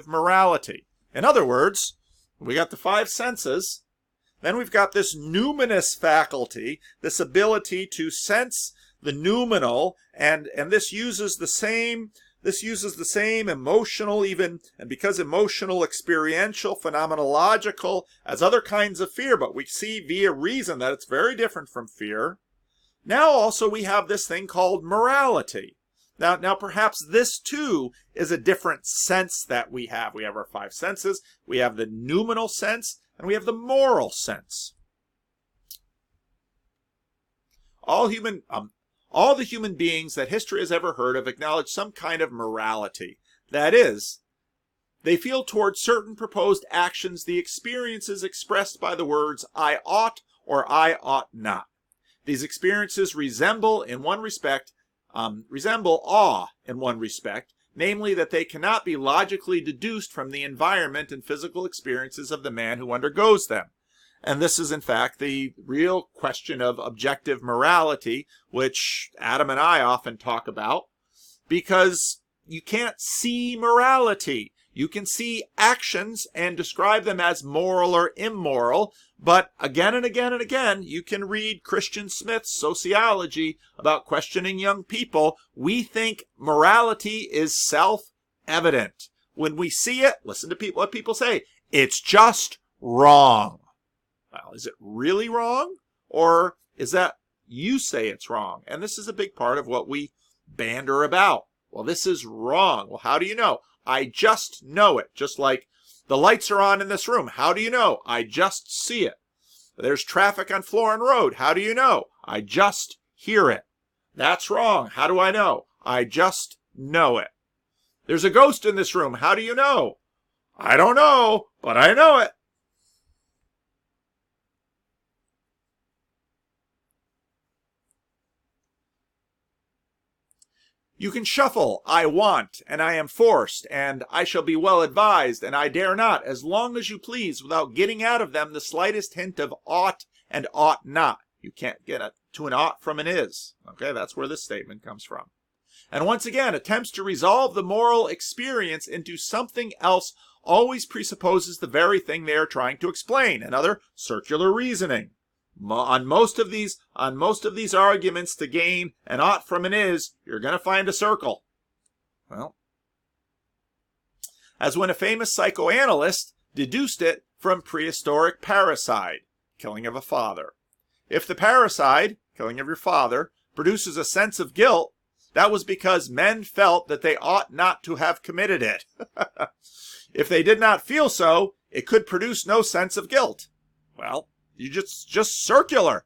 morality. In other words, we got the five senses, then we've got this numinous faculty, this ability to sense the noumenal, and this uses the same emotional, even, and because emotional, experiential, phenomenological, as other kinds of fear, but we see via reason that it's very different from fear. Now also we have this thing called morality. Now perhaps this too is a different sense that we have. We have our five senses, we have the noumenal sense, and we have the moral sense. All the human beings that history has ever heard of acknowledge some kind of morality. That is, they feel towards certain proposed actions the experiences expressed by the words I ought or I ought not. These experiences resemble awe in one respect, namely that they cannot be logically deduced from the environment and physical experiences of the man who undergoes them. And this is, in fact, the real question of objective morality, which Adam and I often talk about, because you can't see morality. You can see actions and describe them as moral or immoral, but again and again and again, you can read Christian Smith's sociology about questioning young people. We think morality is self-evident. When we see it, listen to what people say, it's just wrong. Well, is it really wrong? Or is that you say it's wrong? And this is a big part of what we banter about. Well, this is wrong. Well, how do you know? I just know it. Just like the lights are on in this room. How do you know? I just see it. There's traffic on Florin Road. How do you know? I just hear it. That's wrong. How do I know? I just know it. There's a ghost in this room. How do you know? I don't know, but I know it. You can shuffle, I want, and I am forced, and I shall be well advised, and I dare not, as long as you please, without getting out of them the slightest hint of ought and ought not. You can't get to an ought from an is. Okay, that's where this statement comes from. And once again, attempts to resolve the moral experience into something else always presupposes the very thing they are trying to explain, another circular reasoning. On most of these arguments to gain an ought from an is, you're going to find a circle. Well, as when a famous psychoanalyst deduced it from prehistoric parricide, killing of a father. If the parricide, killing of your father, produces a sense of guilt, that was because men felt that they ought not to have committed it. If they did not feel so, it could produce no sense of guilt. Well, you just circular.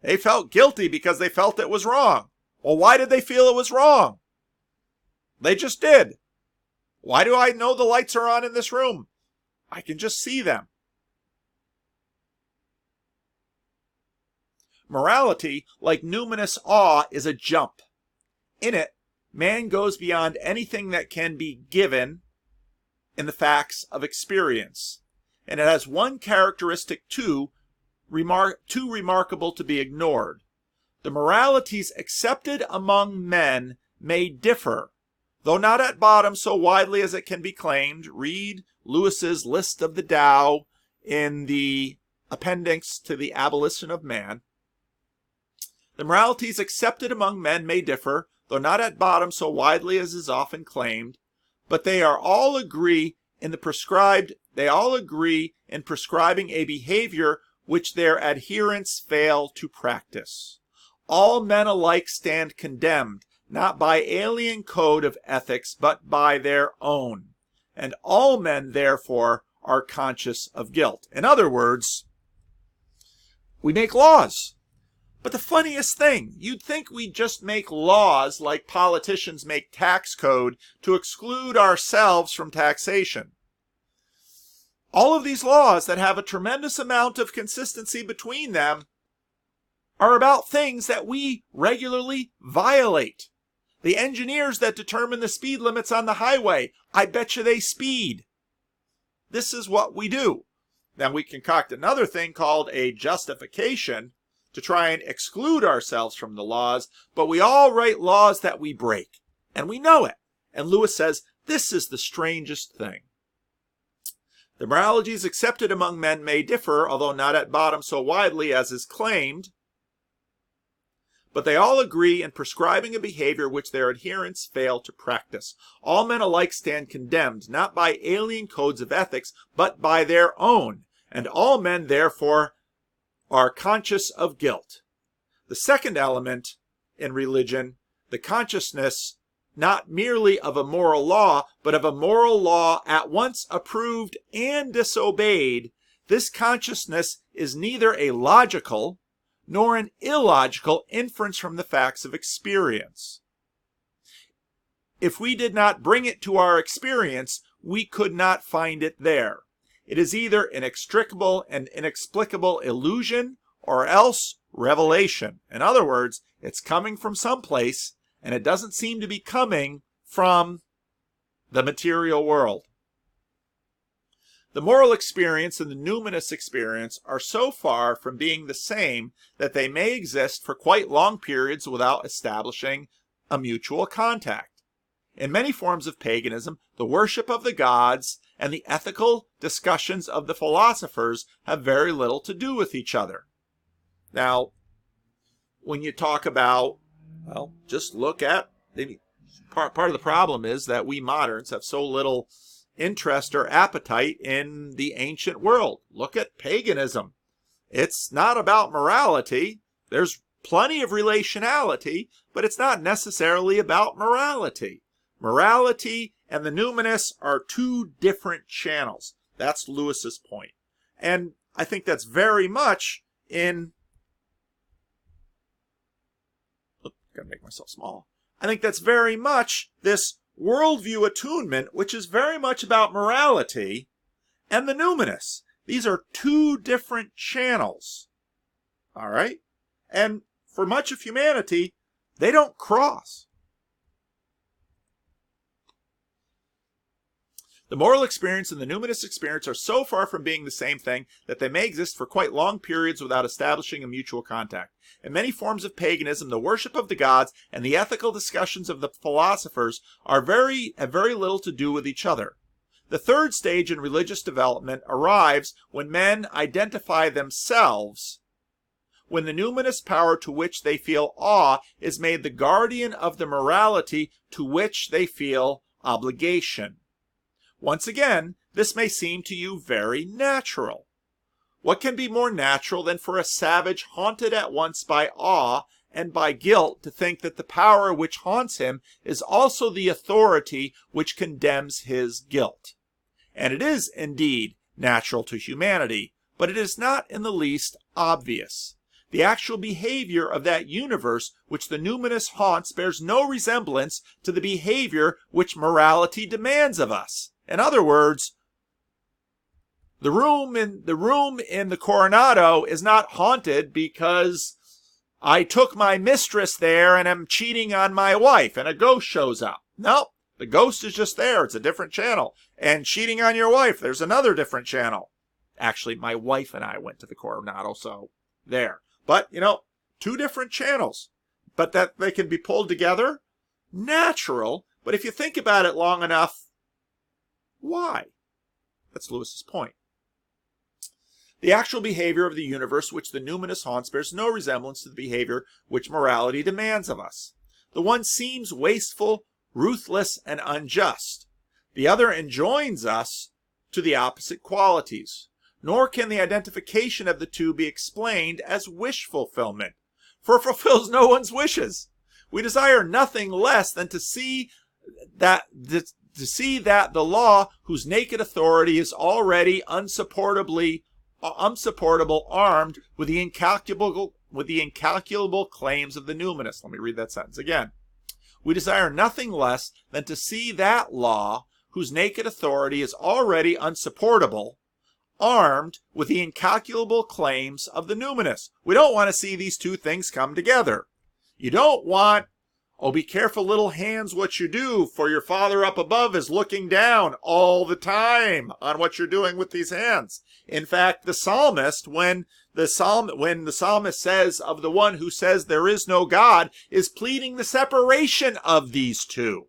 They felt guilty because they felt it was wrong. Well, why did they feel it was wrong? They just did. Why do I know the lights are on in this room? I can just see them. Morality, like numinous awe, is a jump. In it, man goes beyond anything that can be given in the facts of experience. And it has one characteristic too remarkable to be ignored. The moralities accepted among men may differ, though not at bottom so widely as it can be claimed. Read Lewis's List of the Tao in the appendix to the Abolition of Man. The moralities accepted among men may differ, though not at bottom so widely as is often claimed, but they all agree in prescribing a behavior which their adherents fail to practice. All men alike stand condemned, not by alien code of ethics, but by their own. And all men, therefore, are conscious of guilt. In other words, we make laws. But the funniest thing, you'd think we'd just make laws like politicians make tax code to exclude ourselves from taxation. All of these laws that have a tremendous amount of consistency between them are about things that we regularly violate. The engineers that determine the speed limits on the highway, I bet you they speed. This is what we do. Then we concoct another thing called a justification to try and exclude ourselves from the laws, but we all write laws that we break, and we know it. And Lewis says, this is the strangest thing. The moralities accepted among men may differ, although not at bottom so widely as is claimed, but they all agree in prescribing a behavior which their adherents fail to practice. All men alike stand condemned, not by alien codes of ethics, but by their own, and all men therefore are conscious of guilt. The second element in religion, the consciousness not merely of a moral law, but of a moral law at once approved and disobeyed, this consciousness is neither a logical nor an illogical inference from the facts of experience. If we did not bring it to our experience, we could not find it there. It is either an inextricable and inexplicable illusion or else revelation. In other words, it's coming from someplace, and it doesn't seem to be coming from the material world. The moral experience and the numinous experience are so far from being the same that they may exist for quite long periods without establishing a mutual contact. In many forms of paganism, the worship of the gods and the ethical discussions of the philosophers have very little to do with each other. Now, when you talk about, well, just look at, part of the problem is that we moderns have so little interest or appetite in the ancient world. Look at paganism. It's not about morality. There's plenty of relationality, but it's not necessarily about morality. Morality and the numinous are two different channels. That's Lewis's point. And I think that's very much in... Gotta make myself small. I think that's very much this worldview attunement, which is very much about morality, and the numinous. These are two different channels. All right? And for much of humanity, they don't cross. The moral experience and the numinous experience are so far from being the same thing that they may exist for quite long periods without establishing a mutual contact. In many forms of paganism, the worship of the gods and the ethical discussions of the philosophers have very little to do with each other. The third stage in religious development arrives when men identify themselves, when the numinous power to which they feel awe is made the guardian of the morality to which they feel obligation. Once again, this may seem to you very natural. What can be more natural than for a savage haunted at once by awe and by guilt to think that the power which haunts him is also the authority which condemns his guilt? And it is indeed natural to humanity, but it is not in the least obvious. The actual behavior of that universe which the numinous haunts bears no resemblance to the behavior which morality demands of us. In other words, the room in the Coronado is not haunted because I took my mistress there and am cheating on my wife and a ghost shows up. No, the ghost is just there. It's a different channel. And cheating on your wife, there's another different channel. Actually, my wife and I went to the Coronado, so there. But, two different channels. But that they can be pulled together? Natural. But if you think about it long enough, why? That's Lewis's point. The actual behavior of the universe which the numinous haunts bears no resemblance to the behavior which morality demands of us. The one seems wasteful, ruthless, and unjust. The other enjoins us to the opposite qualities. Nor can the identification of the two be explained as wish fulfillment, for it fulfills no one's wishes. We desire nothing less than to see that the law whose naked authority is already unsupportable armed with the incalculable claims of the numinous. Let me read that sentence again. We desire nothing less than to see that law whose naked authority is already unsupportable armed with the incalculable claims of the numinous. We don't want to see these two things come together. You don't want Oh, be careful, little hands, what you do, for your Father up above is looking down all the time on what you're doing with these hands. In fact, the psalmist, when the psalmist says of the one who says there is no God, is pleading the separation of these two.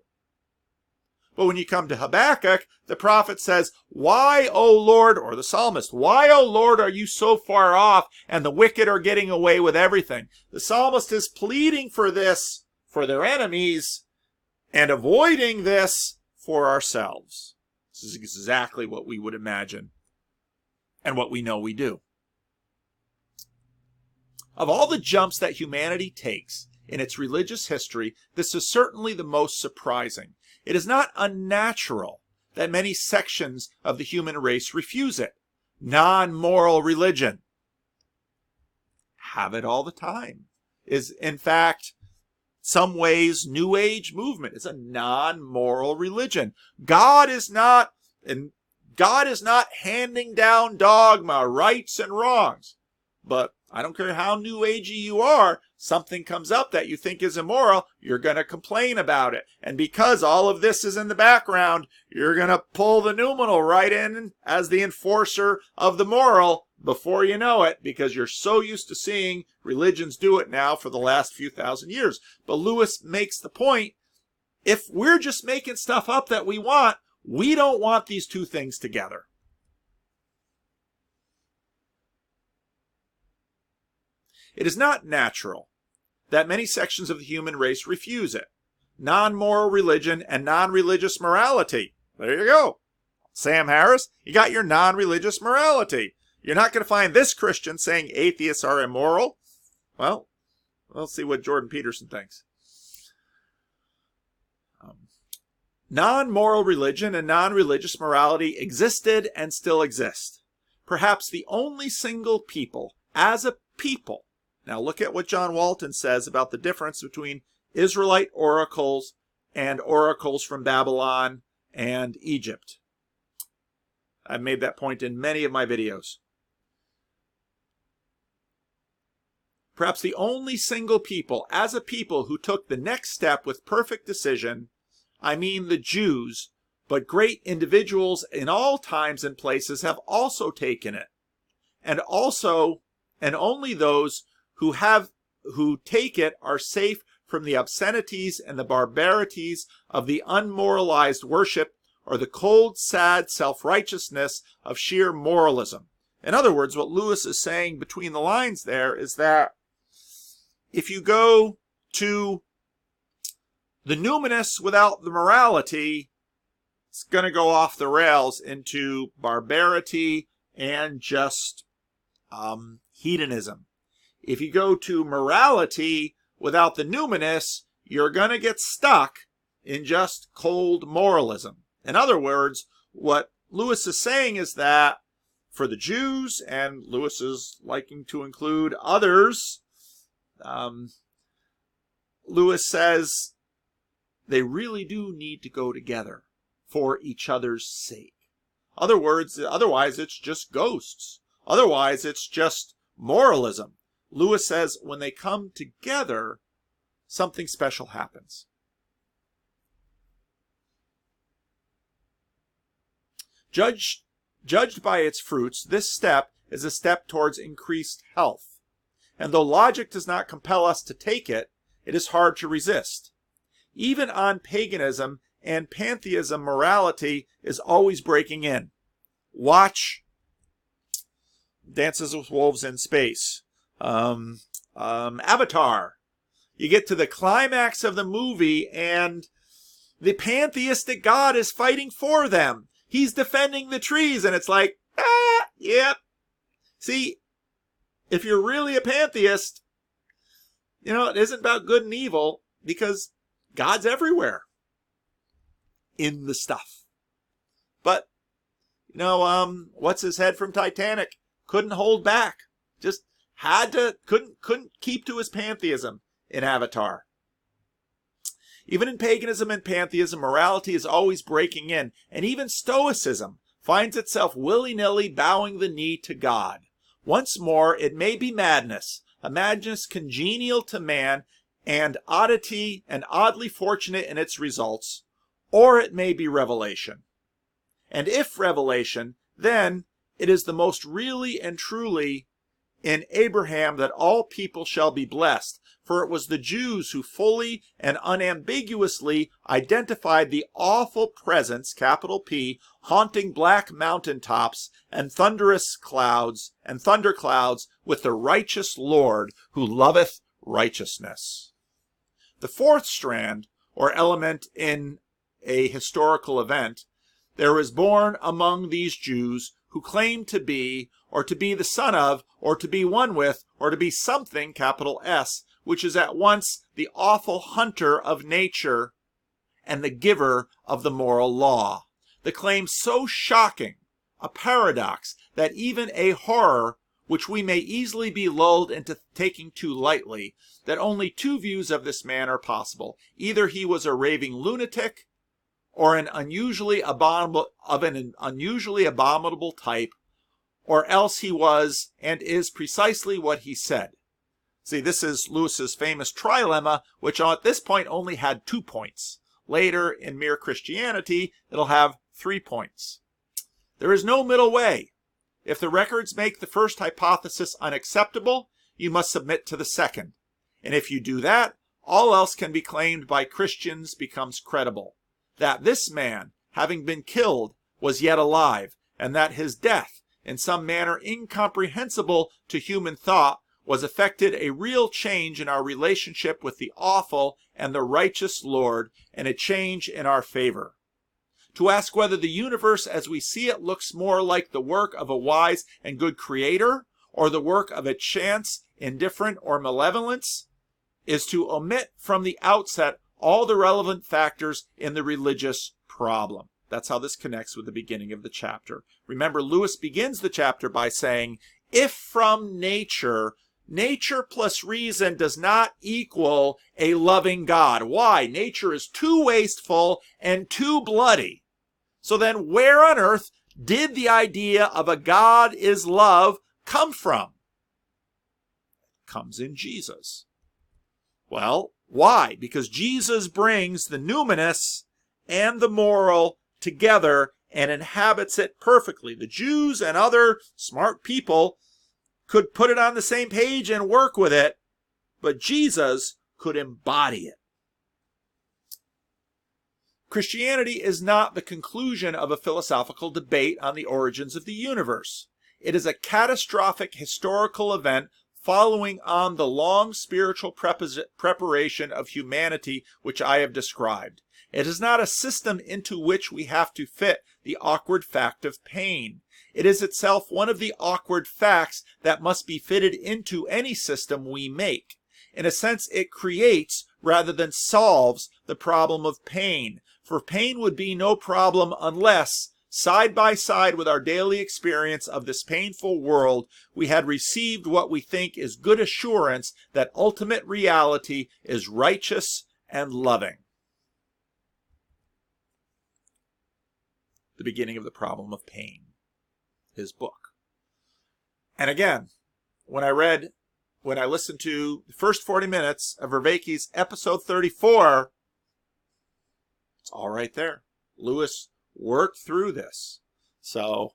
But when you come to Habakkuk, the prophet says, why, O Lord, or the psalmist, why, O Lord, are you so far off and the wicked are getting away with everything? The psalmist is pleading for this for their enemies and avoiding this for ourselves. This is exactly what we would imagine and what we know we do. Of all the jumps that humanity takes in its religious history, this is certainly the most surprising. It is not unnatural that many sections of the human race refuse it. Non-moral religion. Have it all the time. Is, in fact, some ways, New Age movement is a non-moral religion. God is not handing down dogma, rights and wrongs. But I don't care how New Agey you are, something comes up that you think is immoral, you're going to complain about it. And because all of this is in the background, you're going to pull the numinal right in as the enforcer of the moral before you know it, because you're so used to seeing religions do it now for the last few thousand years. But Lewis makes the point, if we're just making stuff up that we want, we don't want these two things together. It is not natural that many sections of the human race refuse it. Non-moral religion and non-religious morality. There you go. Sam Harris, you got your non-religious morality. You're not going to find this Christian saying atheists are immoral. Well, we'll see what Jordan Peterson thinks. Non-moral religion and non-religious morality existed and still exist. Perhaps the only single people, as a people. Now look at what John Walton says about the difference between Israelite oracles and oracles from Babylon and Egypt. I've made that point in many of my videos. Perhaps the only single people, as a people, who took the next step with perfect decision, I mean the Jews, but great individuals in all times and places have also taken it. And only those who take it are safe from the obscenities and the barbarities of the unmoralized worship or the cold, sad self-righteousness of sheer moralism. In other words, what Lewis is saying between the lines there is that if you go to the Numinous without the morality, it's going to go off the rails into barbarity and just hedonism. If you go to morality without the numinous, you're going to get stuck in just cold moralism. In other words, what Lewis is saying is that for the Jews, and Lewis is liking to include others, Lewis says they really do need to go together for each other's sake. Otherwise it's just ghosts. Otherwise it's just moralism. Lewis says when they come together, something special happens. Judged by its fruits, this step is a step towards increased health. And though logic does not compel us to take it, it is hard to resist. Even on paganism and pantheism, morality is always breaking in. Watch Dances with Wolves in Space. Avatar. You get to the climax of the movie and the pantheistic god is fighting for them. He's defending the trees and it's like, yep. See, if you're really a pantheist, it isn't about good and evil because God's everywhere in the stuff. But, what's his head from Titanic? Couldn't hold back. Just couldn't keep to his pantheism in Avatar. Even in paganism and pantheism, morality is always breaking in, and even Stoicism finds itself willy-nilly bowing the knee to God. Once more, it may be madness, a madness congenial to man and oddity and oddly fortunate in its results, or it may be revelation. And if revelation, then it is the most really and truly in Abraham that all people shall be blessed, for it was the Jews who fully and unambiguously identified the awful presence, capital P, haunting black mountaintops and thunderous clouds and thunder clouds with the righteous Lord who loveth righteousness. The fourth strand, or element in a historical event, there was born among these Jews who claimed to be, or to be the son of, or to be one with, or to be something, capital S, which is at once the awful hunter of nature and the giver of the moral law. The claim so shocking, a paradox, that even a horror, which we may easily be lulled into taking too lightly, that only two views of this man are possible. Either he was a raving lunatic, or an unusually abominable type, or else he was and is precisely what he said. See, this is Lewis's famous trilemma, which at this point only had 2 points. Later, in Mere Christianity, it'll have 3 points. There is no middle way. If the records make the first hypothesis unacceptable, you must submit to the second. And if you do that, all else can be claimed by Christians becomes credible. That this man, having been killed, was yet alive, and that his death, in some manner incomprehensible to human thought, was effected a real change in our relationship with the awful and the righteous Lord, and a change in our favor. To ask whether the universe as we see it looks more like the work of a wise and good creator, or the work of a chance, indifferent, or malevolence, is to omit from the outset all the relevant factors in the religious problem. That's how this connects with the beginning of the chapter. Remember, Lewis begins the chapter by saying, if from nature plus reason does not equal a loving God. Why? Nature is too wasteful and too bloody. So then where on earth did the idea of a God is love come from? It comes in Jesus. Well, why? Because Jesus brings the numinous and the moral together and inhabits it perfectly. The Jews and other smart people could put it on the same page and work with it, but Jesus could embody it. Christianity is not the conclusion of a philosophical debate on the origins of the universe. It is a catastrophic historical event following on the long spiritual preparation of humanity which I have described. It is not a system into which we have to fit the awkward fact of pain. It is itself one of the awkward facts that must be fitted into any system we make. In a sense, it creates rather than solves the problem of pain, for pain would be no problem unless, side by side with our daily experience of this painful world, we had received what we think is good assurance that ultimate reality is righteous and loving. The beginning of the problem of pain, his book. And again, when I listened to the first 40 minutes of Vervaeke's episode 34, it's all right there. Lewis worked through this. So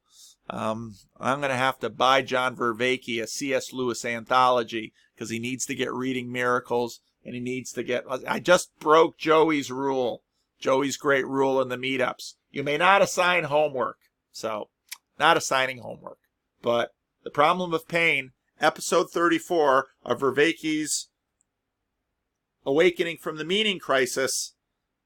I'm going to have to buy John Vervaeke a C.S. Lewis anthology because he needs to get Reading Miracles, and he needs to get... I just broke Joey's rule, Joey's great rule in the meetups. You may not assign homework. So, not assigning homework. But the problem of pain, episode 34 of Vervaeke's Awakening from the Meaning Crisis,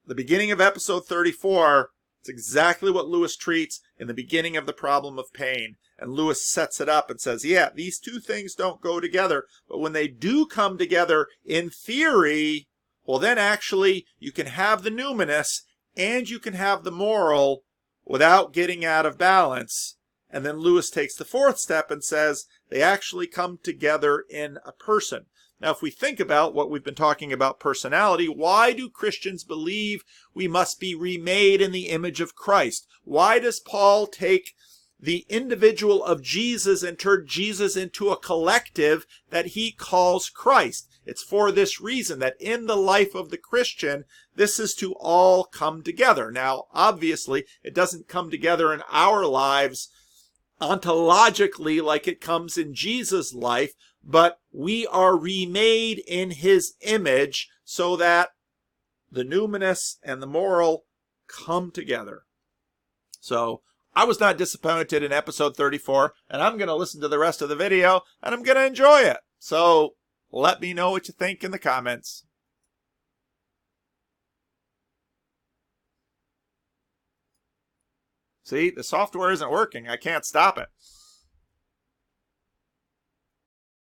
the beginning of episode 34, it's exactly what Lewis treats in the beginning of the problem of pain. And Lewis sets it up and says, yeah, these two things don't go together. But when they do come together in theory, well, then actually you can have the numinous and you can have the moral without getting out of balance. And then Lewis takes the fourth step and says they actually come together in a person. Now, if we think about what we've been talking about personality, why do Christians believe we must be remade in the image of Christ? Why does Paul take the individual of Jesus and turn Jesus into a collective that he calls Christ? It's for this reason that in the life of the Christian, this is to all come together. Now, obviously, it doesn't come together in our lives ontologically like it comes in Jesus' life, but we are remade in his image so that the numinous and the moral come together. So I was not disappointed in episode 34, and I'm going to listen to the rest of the video, and I'm going to enjoy it. So let me know what you think in the comments. See, the software isn't working. I can't stop it.